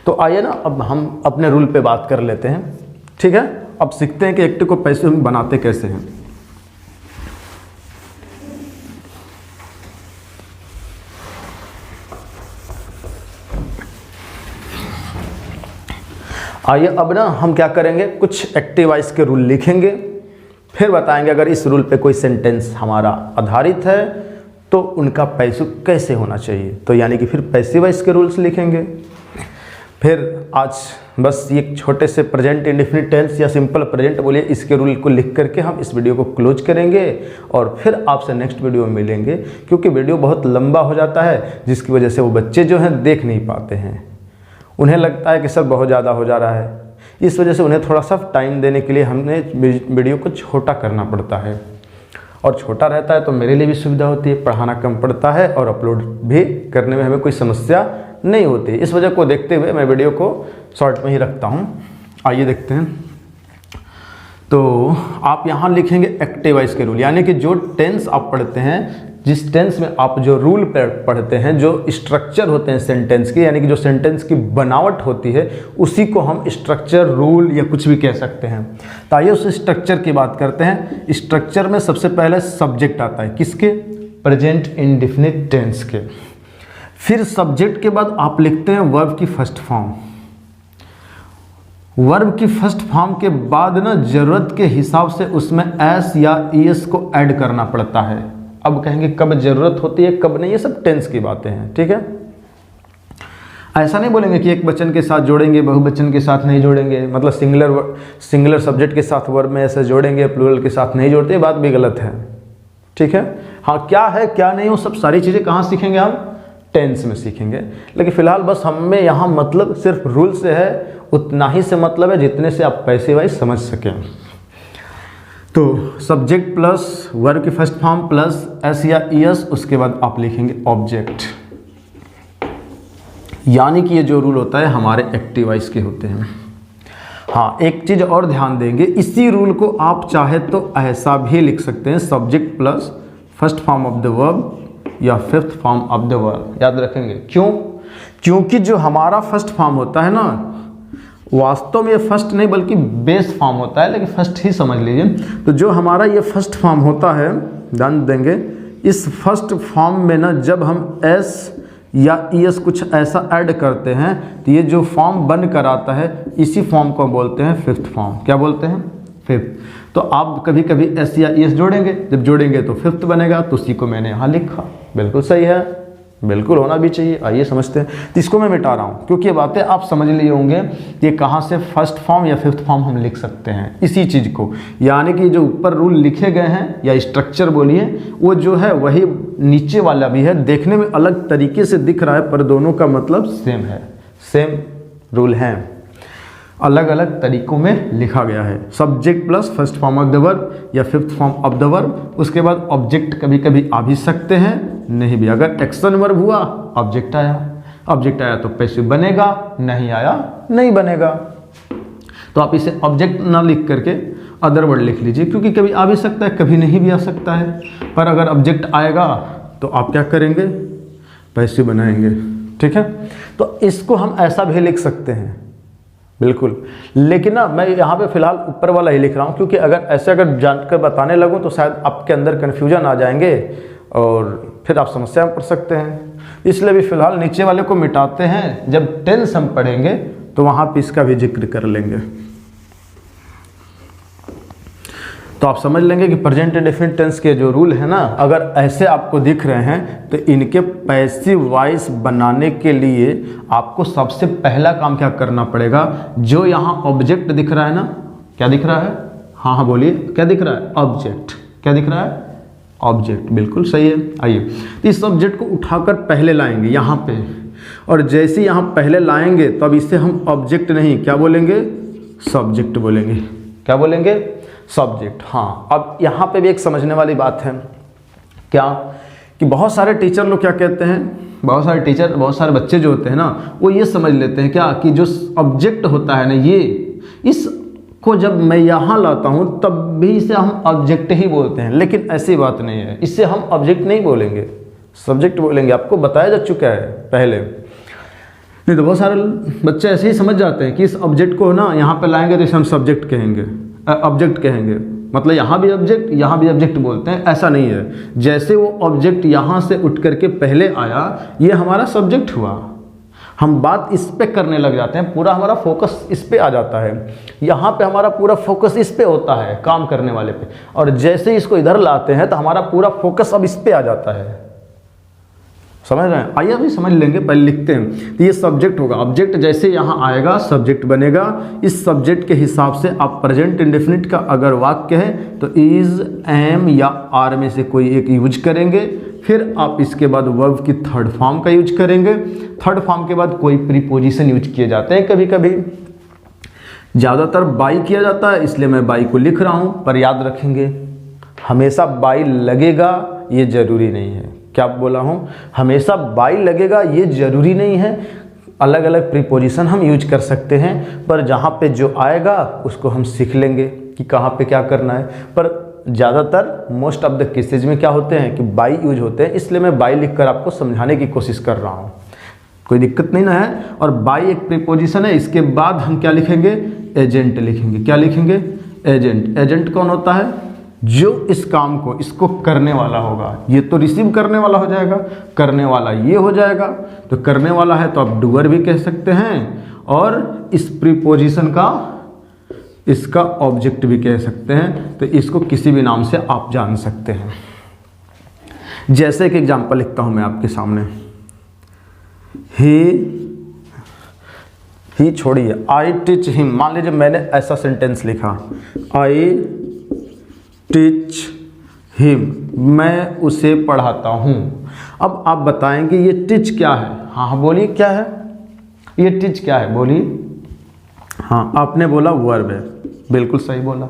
तो आइए ना, अब हम अपने रूल पे बात कर लेते हैं। ठीक है, अब सीखते हैं कि एक्टिव को पैसिव हम बनाते कैसे हैं। आइए अब ना हम क्या करेंगे, कुछ एक्टिव वॉइस के रूल लिखेंगे, फिर बताएंगे अगर इस रूल पे कोई सेंटेंस हमारा आधारित है तो उनका पैसिव कैसे होना चाहिए। तो यानी कि फिर पैसिव वॉइस के रूल्स लिखेंगे। फिर आज बस ये छोटे से प्रेजेंट इंडेफिनिट टेंस या सिंपल प्रेजेंट बोलिए, इसके रूल को लिख करके हम इस वीडियो को क्लोज करेंगे और फिर आपसे नेक्स्ट वीडियो में मिलेंगे, क्योंकि वीडियो बहुत लंबा हो जाता है जिसकी वजह से वो बच्चे जो हैं देख नहीं पाते हैं। उन्हें लगता है कि सर बहुत ज़्यादा हो जा रहा है, इस वजह से उन्हें थोड़ा सा टाइम देने के लिए हमने वीडियो को छोटा करना पड़ता है। और छोटा रहता है तो मेरे लिए भी सुविधा होती है, पढ़ाना कम पड़ता है और अपलोड भी करने में हमें कोई समस्या नहीं होती। इस वजह को देखते हुए मैं वीडियो को शॉर्ट में ही रखता हूँ। आइए देखते हैं। तो आप यहाँ लिखेंगे एक्टिव वॉइस के रूल, यानी कि जो टेंस आप पढ़ते हैं, जिस टेंस में आप जो रूल पढ़ते हैं, जो स्ट्रक्चर होते हैं सेंटेंस के, यानी कि जो सेंटेंस की बनावट होती है, उसी को हम स्ट्रक्चर, रूल या कुछ भी कह सकते हैं। तो आइए उस स्ट्रक्चर की बात करते हैं। स्ट्रक्चर में सबसे पहले सब्जेक्ट आता है, किसके? प्रेजेंट इंडेफिनिट टेंस के। फिर सब्जेक्ट के बाद आप लिखते हैं वर्ब की फर्स्ट फॉर्म। वर्ब की फर्स्ट फॉर्म के बाद ना जरूरत के हिसाब से उसमें एस या ईएस को ऐड करना पड़ता है। अब कहेंगे कब जरूरत होती है कब नहीं, ये सब टेंस की बातें हैं, ठीक है। ऐसा नहीं बोलेंगे कि एक वचन के साथ जोड़ेंगे, बहुवचन के साथ नहीं जोड़ेंगे, मतलब सिंगुलर सब्जेक्ट के साथ वर्ब में ऐसे जोड़ेंगे, प्लूरल के साथ नहीं जोड़ते, बात भी गलत है, ठीक है। हाँ, क्या है क्या नहीं वो सब सारी चीज़ें कहाँ सीखेंगे हम? टेंस में सीखेंगे। लेकिन फिलहाल बस हमें यहाँ मतलब सिर्फ रूल से है, उतना ही से मतलब है जितने से आप पैसिव वॉइस समझ सकें। तो सब्जेक्ट प्लस वर्ब की फर्स्ट फॉर्म प्लस एस या ईएस, उसके बाद आप लिखेंगे ऑब्जेक्ट। यानी कि ये जो रूल होता है हमारे एक्टिव वॉइस के होते हैं। हाँ, एक चीज़ और ध्यान देंगे, इसी रूल को आप चाहे तो ऐसा भी लिख सकते हैं, subject plus first form of the verb या fifth form of the verb. याद रखेंगे क्यों? क्योंकि जो हमारा फर्स्ट फॉर्म होता है ना, वास्तव में ये फर्स्ट नहीं बल्कि बेस फॉर्म होता है, लेकिन फर्स्ट ही समझ लीजिए। तो जो हमारा ये फर्स्ट फॉर्म होता है, ध्यान देंगे, इस फर्स्ट फॉर्म में ना जब हम एस या ईएस कुछ ऐसा ऐड करते हैं तो ये जो फॉर्म बन कर आता है, इसी फॉर्म को बोलते हैं फिफ्थ फॉर्म। क्या बोलते हैं? फिफ्थ। तो आप कभी कभी एस या ईएस जोड़ेंगे, जब जोड़ेंगे तो फिफ्थ बनेगा, तो उसी को मैंने यहाँ लिखा। बिल्कुल सही है, बिल्कुल होना भी चाहिए। आइए समझते हैं। तो इसको मैं मिटा रहा हूँ क्योंकि ये बातें आप समझ लिए होंगे कि कहाँ से फर्स्ट फॉर्म या फिफ्थ फॉर्म हम लिख सकते हैं इसी चीज़ को। यानी कि जो ऊपर रूल लिखे गए हैं या स्ट्रक्चर बोलिए, वो जो है वही नीचे वाला भी है, देखने में अलग तरीके से दिख रहा है पर दोनों का मतलब सेम है, सेम रूल हैं, अलग अलग तरीकों में लिखा गया है। Subject plus first form of the verb या fifth form of the verb, उसके बाद ऑब्जेक्ट कभी कभी आ भी सकते हैं, नहीं भी। अगर एक्शन वर्ब हुआ, ऑब्जेक्ट आया तो पैसिव बनेगा, नहीं आया नहीं बनेगा। तो आप इसे ऑब्जेक्ट ना लिख करके अदर वर्ड लिख लीजिए, क्योंकि कभी आ भी सकता है कभी नहीं भी आ सकता है। पर अगर ऑब्जेक्ट आएगा तो आप क्या करेंगे? पैसिव बनाएंगे, ठीक है। तो इसको हम ऐसा भी लिख सकते हैं, बिल्कुल। लेकिन ना मैं यहाँ पे फिलहाल ऊपर वाला ही लिख रहा हूँ, क्योंकि अगर जानकर बताने लगूँ तो शायद आपके अंदर कन्फ्यूजन आ जाएंगे और फिर आप समस्या में पड़ सकते हैं। इसलिए भी फिलहाल नीचे वाले को मिटाते हैं, जब टेंस हम पढ़ेंगे तो वहाँ पे इसका भी जिक्र कर लेंगे। तो आप समझ लेंगे कि प्रेजेंट इंडेफिनिट टेंस के जो रूल है ना, अगर ऐसे आपको दिख रहे हैं तो इनके पैसिव वॉइस बनाने के लिए आपको सबसे पहला काम क्या करना पड़ेगा? जो यहाँ ऑब्जेक्ट दिख रहा है ना, क्या दिख रहा है? हाँ बोलिए, क्या दिख रहा है? ऑब्जेक्ट। क्या दिख रहा है? ऑब्जेक्ट, बिल्कुल सही है। आइए, तो इस ऑब्जेक्ट को उठाकर पहले लाएंगे यहाँ पे, और जैसे यहाँ पहले लाएंगे तब इसे हम ऑब्जेक्ट नहीं क्या बोलेंगे? सब्जेक्ट बोलेंगे। क्या बोलेंगे? सब्जेक्ट। हाँ, अब यहाँ पे भी एक समझने वाली बात है, क्या कि बहुत सारे टीचर लोग क्या कहते हैं, बहुत सारे बच्चे जो होते हैं ना, वो ये समझ लेते हैं क्या कि जो ऑब्जेक्ट होता है ना, ये इसको जब मैं यहाँ लाता हूँ तब भी इसे हम ऑब्जेक्ट ही बोलते हैं। लेकिन ऐसी बात नहीं है, इससे हम ऑब्जेक्ट नहीं बोलेंगे, सब्जेक्ट बोलेंगे। आपको बताया जा चुका है पहले। नहीं तो बहुत सारे बच्चे ऐसे ही समझ जाते हैं कि इस ऑब्जेक्ट को ना यहाँ पे लाएंगे तो इसे हम सब्जेक्ट कहेंगे, ऑब्जेक्ट कहेंगे, मतलब यहाँ भी ऑब्जेक्ट बोलते हैं। ऐसा नहीं है। जैसे वो ऑब्जेक्ट यहाँ से उठ करके पहले आया, ये हमारा सब्जेक्ट हुआ, हम बात इस पे करने लग जाते हैं, पूरा हमारा फोकस इस पे आ जाता है, यहाँ पे हमारा पूरा फोकस इस पे होता है काम करने वाले पे, और जैसे ही इसको इधर लाते हैं तो हमारा पूरा फोकस अब इस पे आ जाता है। समझ रहे हैं? आइए अभी समझ लेंगे, पहले लिखते हैं। तो ये सब्जेक्ट होगा, ऑब्जेक्ट जैसे यहाँ आएगा सब्जेक्ट बनेगा। इस सब्जेक्ट के हिसाब से आप प्रेजेंट इंडेफिनिट का अगर वाक्य है तो इज, एम या आर में से कोई एक यूज करेंगे। फिर आप इसके बाद वर्ब की थर्ड फॉर्म का यूज करेंगे। थर्ड फॉर्म के बाद कोई प्रीपोजिशन यूज किए जाते हैं, कभी कभी ज़्यादातर बाई किया जाता है, इसलिए मैं बाई को लिख रहा हूँ। पर याद रखेंगे हमेशा बाई लगेगा ये जरूरी नहीं है। क्या बोला हूँ? हमेशा बाई लगेगा ये जरूरी नहीं है। अलग अलग प्रीपोजिशन हम यूज कर सकते हैं, पर जहाँ पे जो आएगा उसको हम सीख लेंगे कि कहाँ पे क्या करना है। पर ज़्यादातर मोस्ट ऑफ द केसेज में क्या होते हैं कि बाई यूज होते हैं, इसलिए मैं बाई लिखकर आपको समझाने की कोशिश कर रहा हूँ, कोई दिक्कत नहीं ना है। और बाई एक प्रीपोजिशन है। इसके बाद हम क्या लिखेंगे? एजेंट लिखेंगे। क्या लिखेंगे? एजेंट। एजेंट कौन होता है? जो इस काम को, इसको करने वाला होगा। ये तो रिसीव करने वाला हो जाएगा, करने वाला ये हो जाएगा। तो करने वाला है तो आप डूअर भी कह सकते हैं, और इस प्रीपोजिशन का इसका ऑब्जेक्ट भी कह सकते हैं। तो इसको किसी भी नाम से आप जान सकते हैं। जैसे एक एग्जांपल लिखता हूं मैं आपके सामने। ही छोड़िए, आई टीच हिम। मान लीजिए मैंने ऐसा सेंटेंस लिखा, आई टीच हिम, मैं उसे पढ़ाता हूँ। अब आप बताएंगे ये टीच क्या है? हाँ बोलिए क्या है ये टीच? क्या है बोलिए? हाँ आपने बोला वर्ब है, बिल्कुल सही बोला।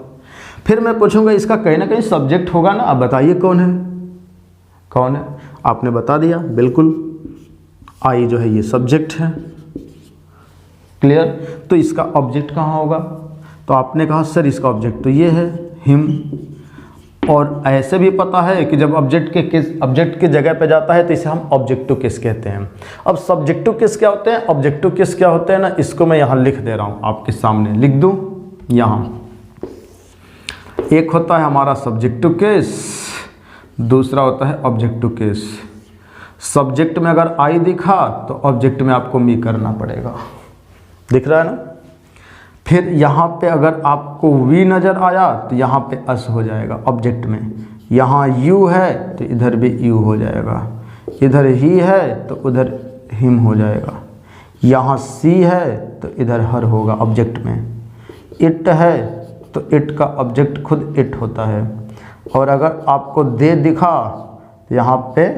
फिर मैं पूछूंगा इसका कहीं ना कहीं सब्जेक्ट होगा ना, आप बताइए कौन है? कौन है? आपने बता दिया, बिल्कुल आई जो है ये सब्जेक्ट है। क्लियर? तो इसका ऑब्जेक्ट कहाँ होगा? तो आपने कहा सर इसका ऑब्जेक्ट तो ये है हिम। और ऐसे भी पता है कि जब ऑब्जेक्ट की जगह पे जाता है तो इसे हम ऑब्जेक्टिव केस कहते हैं। अब सब्जेक्टिव केस क्या होते हैं, ऑब्जेक्टिव केस क्या होते हैं ना, इसको मैं यहाँ लिख दे रहा हूँ आपके सामने, लिख दूँ यहाँ। एक होता है हमारा सब्जेक्टिव केस, दूसरा होता है ऑब्जेक्टिव केस। सब्जेक्ट में अगर आई दिखा तो ऑब्जेक्ट में आपको मी करना पड़ेगा, दिख रहा है ना। फिर यहाँ पे अगर आपको वी नज़र आया तो यहाँ पे अस हो जाएगा ऑब्जेक्ट में। यहाँ यू है तो इधर भी यू हो जाएगा, इधर ही है तो उधर हिम हो जाएगा, यहाँ सी है तो इधर हर होगा ऑब्जेक्ट में, इट है तो इट का ऑब्जेक्ट खुद इट होता है। और अगर आपको दे दिखा तो यहाँ पे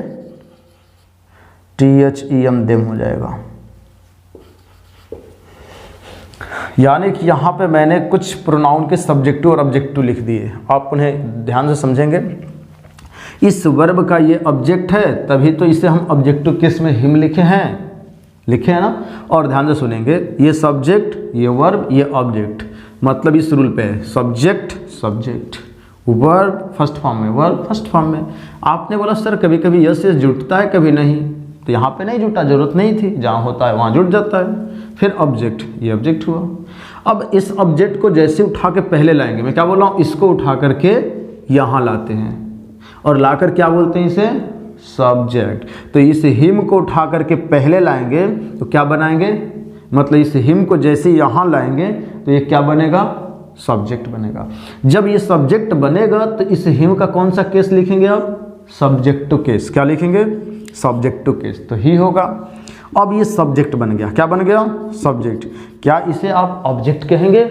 THEM देम हो जाएगा। यानी कि यहाँ पे मैंने कुछ प्रोनाउन के सब्जेक्टिव और ऑब्जेक्टिव लिख दिए, आप उन्हें ध्यान से समझेंगे। इस वर्ब का ये ऑब्जेक्ट है, तभी तो इसे हम ऑब्जेक्टिव केस में हिम लिखे हैं ना। और ध्यान से सुनेंगे, ये सब्जेक्ट, ये वर्ब, ये ऑब्जेक्ट, मतलब इस रूल पे है सब्जेक्ट वर्ब फर्स्ट फॉर्म में, वर्ब फर्स्ट फॉर्म में। आपने बोला सर कभी कभी यस से जुड़ता है कभी नहीं, तो यहाँ पे नहीं जुटा, जरूरत नहीं थी, जहाँ होता है वहाँ जुट जाता है। फिर ऑब्जेक्ट, ये ऑब्जेक्ट हुआ। अब इस ऑब्जेक्ट को जैसे उठा के पहले लाएंगे, मैं क्या बोल रहा हूँ, इसको उठा करके यहाँ लाते हैं और लाकर क्या बोलते हैं इसे, सब्जेक्ट। तो इस हिम को उठा करके पहले लाएंगे तो क्या बनाएंगे, मतलब इस हिम को जैसे यहाँ लाएंगे तो ये क्या बनेगा, सब्जेक्ट बनेगा। जब ये सब्जेक्ट बनेगा तो इस हिम का कौन सा केस लिखेंगे आप, सब्जेक्टिव केस। क्या लिखेंगे, सब्जेक्टिव केस। तो ही होगा। अब ये सब्जेक्ट बन गया, क्या बन गया, सब्जेक्ट। क्या इसे आप ऑब्जेक्ट कहेंगे,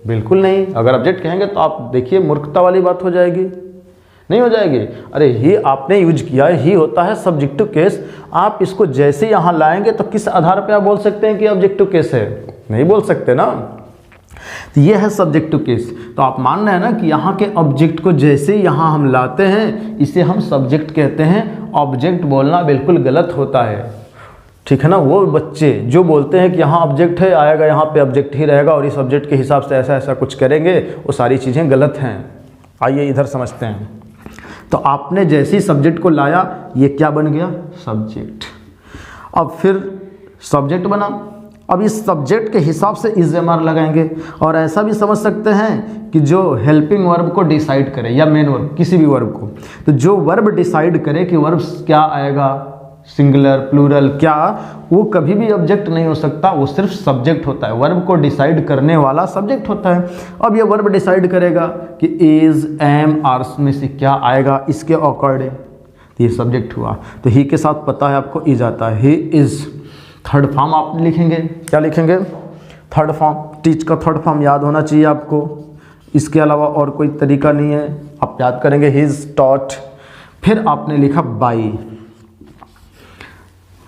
बिल्कुल नहीं। अगर ऑब्जेक्ट कहेंगे तो आप देखिए मूर्खता वाली बात हो जाएगी, नहीं हो जाएगी। अरे ही आपने यूज किया है, ही होता है सब्जेक्टिव केस। आप इसको जैसे यहाँ लाएंगे तो किस आधार पे आप बोल सकते हैं कि ऑब्जेक्टिव केस है, नहीं बोल सकते ना। तो ये है सब्जेक्टिव केस। तो आप मान रहे हैं ना कि यहाँ के ऑब्जेक्ट को जैसे यहाँ हम लाते हैं इसे हम सब्जेक्ट कहते हैं। ऑब्जेक्ट बोलना बिल्कुल गलत होता है, ठीक है ना। वो बच्चे जो बोलते हैं कि यहाँ ऑब्जेक्ट है, आएगा यहाँ पे ऑब्जेक्ट ही रहेगा और इस ऑब्जेक्ट के हिसाब से ऐसा ऐसा कुछ करेंगे, वो सारी चीज़ें गलत हैं। आइए इधर समझते हैं। तो आपने जैसे ही सब्जेक्ट को लाया, ये क्या बन गया, सब्जेक्ट। अब फिर सब्जेक्ट बना। अब इस सब्जेक्ट के हिसाब से इज़-एम-आर लगाएंगे। और ऐसा भी समझ सकते हैं कि जो हेल्पिंग वर्ब को डिसाइड करे या मेन वर्ब, किसी भी वर्ब को, तो जो वर्ब डिसाइड करे कि वर्ब क्या आएगा, सिंगुलर, प्लूरल, क्या, वो कभी भी ऑब्जेक्ट नहीं हो सकता, वो सिर्फ सब्जेक्ट होता है। वर्ब को डिसाइड करने वाला सब्जेक्ट होता है। अब ये वर्ब डिसाइड करेगा कि इज, एम, आर में से क्या आएगा इसके अकॉर्डिंग, तो ये सब्जेक्ट हुआ। तो ही के साथ पता है आपको इज आता है, ही इज। थर्ड फॉर्म आप लिखेंगे, क्या लिखेंगे, थर्ड फॉर्म। टीच का थर्ड फॉर्म याद होना चाहिए आपको, इसके अलावा और कोई तरीका नहीं है, आप याद करेंगे हिज टॉट। फिर आपने लिखा बाई,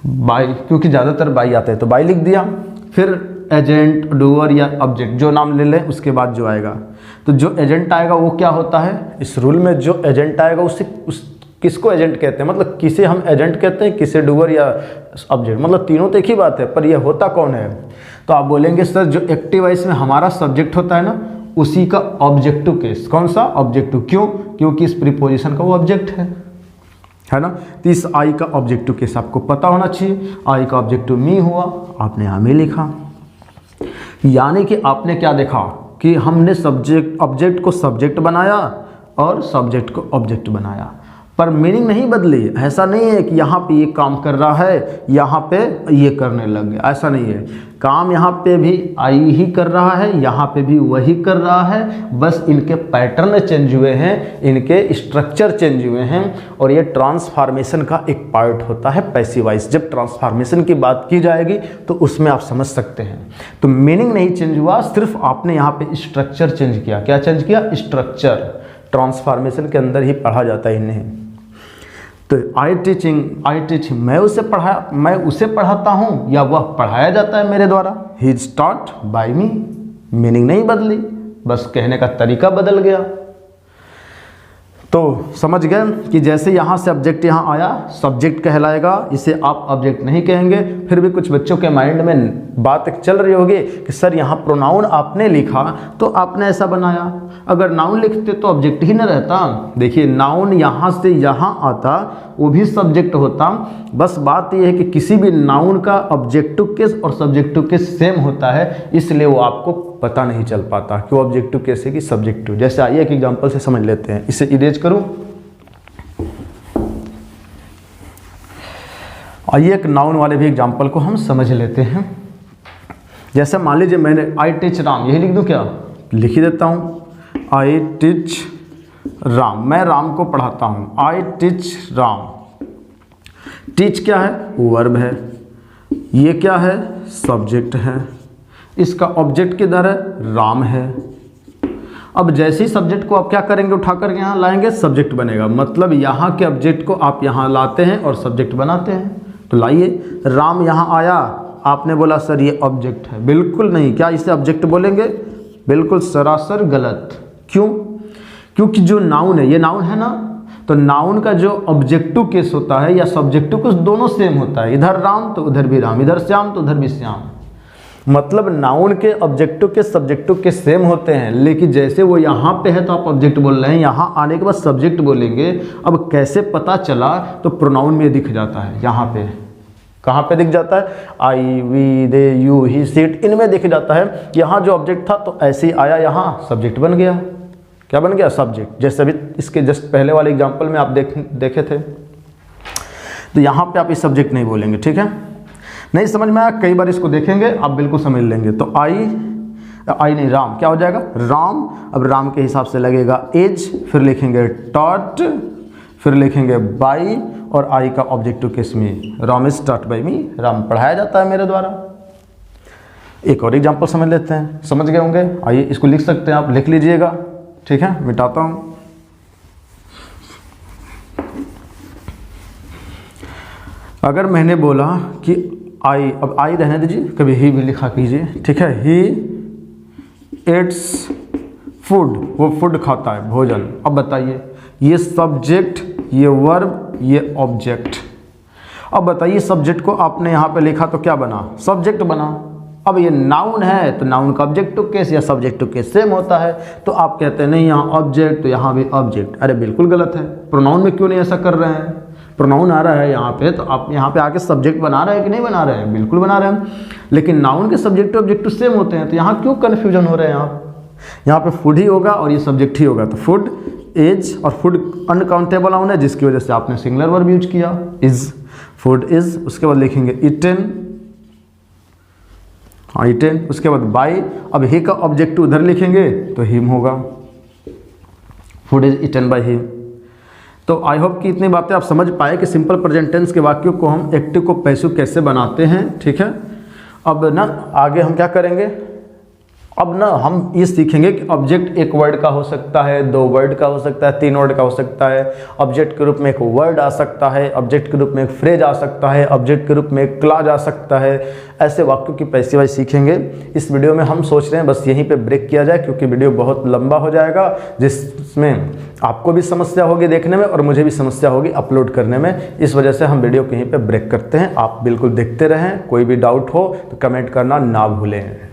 बाई क्योंकि ज़्यादातर बाई आते हैं तो बाई लिख दिया। फिर एजेंट, डूअर या ऑब्जेक्ट, जो नाम ले लें उसके बाद जो आएगा। तो जो एजेंट आएगा वो क्या होता है, इस रूल में जो एजेंट आएगा उससे किसको एजेंट कहते हैं, मतलब किसे हम एजेंट कहते हैं, किसे डूअर या ऑब्जेक्ट, मतलब तीनों तो एक ही बात है, पर ये होता कौन है। तो आप बोलेंगे सर जो एक्टिव वॉइस में हमारा सब्जेक्ट होता है ना, उसी का ऑब्जेक्टिव केस। कौन सा ऑब्जेक्टिव, क्यों, क्योंकि इस प्रीपोजिशन का वो ऑब्जेक्ट है ना। तो इस आई का ऑब्जेक्टिव केस आपको पता होना चाहिए। आई का ऑब्जेक्टिव मी हुआ, आपने हमें लिखा। यानी कि आपने क्या देखा कि हमने सब्जेक्ट, ऑब्जेक्ट को सब्जेक्ट बनाया और सब्जेक्ट को ऑब्जेक्ट बनाया, पर मीनिंग नहीं बदली। ऐसा नहीं है कि यहाँ पे ये काम कर रहा है, यहाँ पे ये करने लग गया, ऐसा नहीं है। काम यहाँ पे भी आई ही कर रहा है, यहाँ पे भी वही कर रहा है, बस इनके पैटर्न चेंज हुए हैं, इनके स्ट्रक्चर चेंज हुए हैं। और ये ट्रांसफॉर्मेशन का एक पार्ट होता है पैसिव वॉइस। जब ट्रांसफॉर्मेशन की बात की जाएगी तो उसमें आप समझ सकते हैं। तो मीनिंग नहीं चेंज हुआ, सिर्फ आपने यहाँ पे स्ट्रक्चर चेंज किया। क्या चेंज किया, स्ट्रक्चर। ट्रांसफॉर्मेशन के अंदर ही पढ़ा जाता है इन्हें। तो आई टीचिंग, मैं उसे पढ़ाता हूँ या वह पढ़ाया जाता है मेरे द्वारा। He is taught by me, meaning नहीं बदली, बस कहने का तरीका बदल गया। तो समझ गए कि जैसे यहाँ से ऑब्जेक्ट यहाँ आया, सब्जेक्ट कहलाएगा, इसे आप ऑब्जेक्ट नहीं कहेंगे। फिर भी कुछ बच्चों के माइंड में बात चल रही होगी कि सर यहाँ प्रोनाउन आपने लिखा तो आपने ऐसा बनाया, अगर नाउन लिखते तो ऑब्जेक्ट ही न रहता। देखिए नाउन यहाँ से यहाँ आता, वो भी सब्जेक्ट होता। बस बात यह है कि किसी भी नाउन का ऑब्जेक्टिव केस और सब्जेक्टिव केस सेम होता है, इसलिए वो आपको पता नहीं चल पाता कि वो ऑब्जेक्टिव केस है कि सब्जेक्टिव। जैसे आइए एक एग्जांपल से समझ लेते हैं, इसे इरेज करूं। आइए एक नाउन वाले भी एग्जांपल को हम समझ लेते हैं। जैसे मान लीजिए मैंने आई टीच राम, यही लिख दूं क्या, लिख ही देता हूं। आई टीच राम, मैं राम को पढ़ाता हूं। I teach Ram. टीच क्या है, वर्ब है। ये क्या है, सब्जेक्ट है। इसका ऑब्जेक्ट किधर है, राम है। अब जैसे ही सब्जेक्ट को आप क्या करेंगे, उठा कर यहाँ लाएंगे, सब्जेक्ट बनेगा। मतलब यहाँ के ऑब्जेक्ट को आप यहाँ लाते हैं और सब्जेक्ट बनाते हैं। तो लाइए, राम यहाँ आया, आपने बोला सर ये ऑब्जेक्ट है। बिल्कुल नहीं, क्या इसे ऑब्जेक्ट बोलेंगे, बिल्कुल सरासर गलत। क्यों, क्योंकि जो नाउन है, ये नाउन है ना, तो नाउन का जो ऑब्जेक्टिव केस होता है या सब्जेक्टिव केस दोनों सेम होता है। इधर राम तो उधर भी राम, इधर श्याम तो उधर भी श्याम। मतलब नाउन के ऑब्जेक्टिव के सब्जेक्टिव के सेम होते हैं, लेकिन जैसे वो यहाँ पे है तो आप ऑब्जेक्ट बोल रहे हैं, यहाँ आने के बाद सब्जेक्ट बोलेंगे। अब कैसे पता चला, तो प्रोनाउन में दिख जाता है। यहाँ पे कहाँ पे दिख जाता है, I, we, they, you, he, she it, इनमें दिख जाता है। यहाँ जो ऑब्जेक्ट था तो ऐसे ही आया, यहाँ सब्जेक्ट बन गया। क्या बन गया, सब्जेक्ट। जैसे अभी इसके जस्ट पहले वाले एग्जाम्पल में आप देखे थे। तो यहाँ पे आप इस सब्जेक्ट नहीं बोलेंगे, ठीक है। नहीं समझ में आया, कई बार इसको देखेंगे आप बिल्कुल समझ लेंगे। तो आई नहीं, राम क्या हो जाएगा, राम। अब राम के हिसाब से लगेगा एज, फिर लिखेंगे टॉट, फिर लिखेंगे बाई, और आई का ऑब्जेक्टिव केस में राम इज टॉट बाई मी, राम पढ़ाया जाता है मेरे द्वारा। एक और एग्जाम्पल समझ लेते हैं, समझ गए होंगे। आइए इसको लिख सकते हैं, आप लिख लीजिएगा, ठीक है। मिटाता हूँ। अगर मैंने बोला कि आई, अब आई रहने दीजिए, कभी ही भी लिखा कीजिए, ठीक है। ही इट्स फूड, वो फूड खाता है, भोजन। अब बताइए, ये सब्जेक्ट, ये वर्ब, ये ऑब्जेक्ट। अब बताइए सब्जेक्ट को आपने यहाँ पे लिखा तो क्या बना, सब्जेक्ट बना। अब ये नाउन है तो नाउन का ऑब्जेक्टिव केस या सब्जेक्टिव केस सेम होता है। तो आप कहते हैं नहीं यहाँ ऑब्जेक्ट तो यहाँ भी ऑब्जेक्ट। अरे बिल्कुल गलत है। प्रोनाउन में क्यों नहीं ऐसा कर रहे हैं, प्रोनाउन आ रहा है यहाँ पे तो आप यहाँ पे आके सब्जेक्ट बना रहे हैं कि नहीं बना रहे हैं, बिल्कुल बना रहे हैं। लेकिन नाउन के सब्जेक्टिव ऑब्जेक्टिव सेम होते हैं, तो यहाँ क्यों कन्फ्यूजन हो रहे हैं आप। यहाँ पे फूड ही होगा और ये सब्जेक्ट ही होगा। तो फूड, एज, और फूड अनकाउंटेबल नाउन है जिसकी वजह से आपने सिंगुलर वर्ब यूज किया, इज। फूड इज, उसके बाद लिखेंगे ईटन, हाँ ईटन, उसके बाद बाय, अब ही का ऑब्जेक्टिव उधर लिखेंगे तो हिम होगा, food is eaten by him. तो आई होप कि इतनी बातें आप समझ पाए कि सिंपल प्रेजेंट टेंस के वाक्यों को हम एक्टिव को पैसिव कैसे बनाते हैं, ठीक है। अब ना आगे हम क्या करेंगे, अब ना हम ये सीखेंगे कि ऑब्जेक्ट एक वर्ड का हो सकता है, 2 वर्ड का हो सकता है, 3 वर्ड का हो सकता है, ऑब्जेक्ट के रूप में एक वर्ड आ सकता है, ऑब्जेक्ट के रूप में एक फ्रेज आ सकता है, ऑब्जेक्ट के रूप में एक क्लॉज आ सकता है। ऐसे वाक्यों की पैसिव वॉइस सीखेंगे। इस वीडियो में हम सोच रहे हैं बस यहीं पे ब्रेक किया जाए, क्योंकि वीडियो बहुत लंबा हो जाएगा, जिसमें आपको भी समस्या होगी देखने में और मुझे भी समस्या होगी अपलोड करने में। इस वजह से हम वीडियो कहीं पर ब्रेक करते हैं। आप बिल्कुल देखते रहें, कोई भी डाउट हो तो कमेंट करना ना भूलें।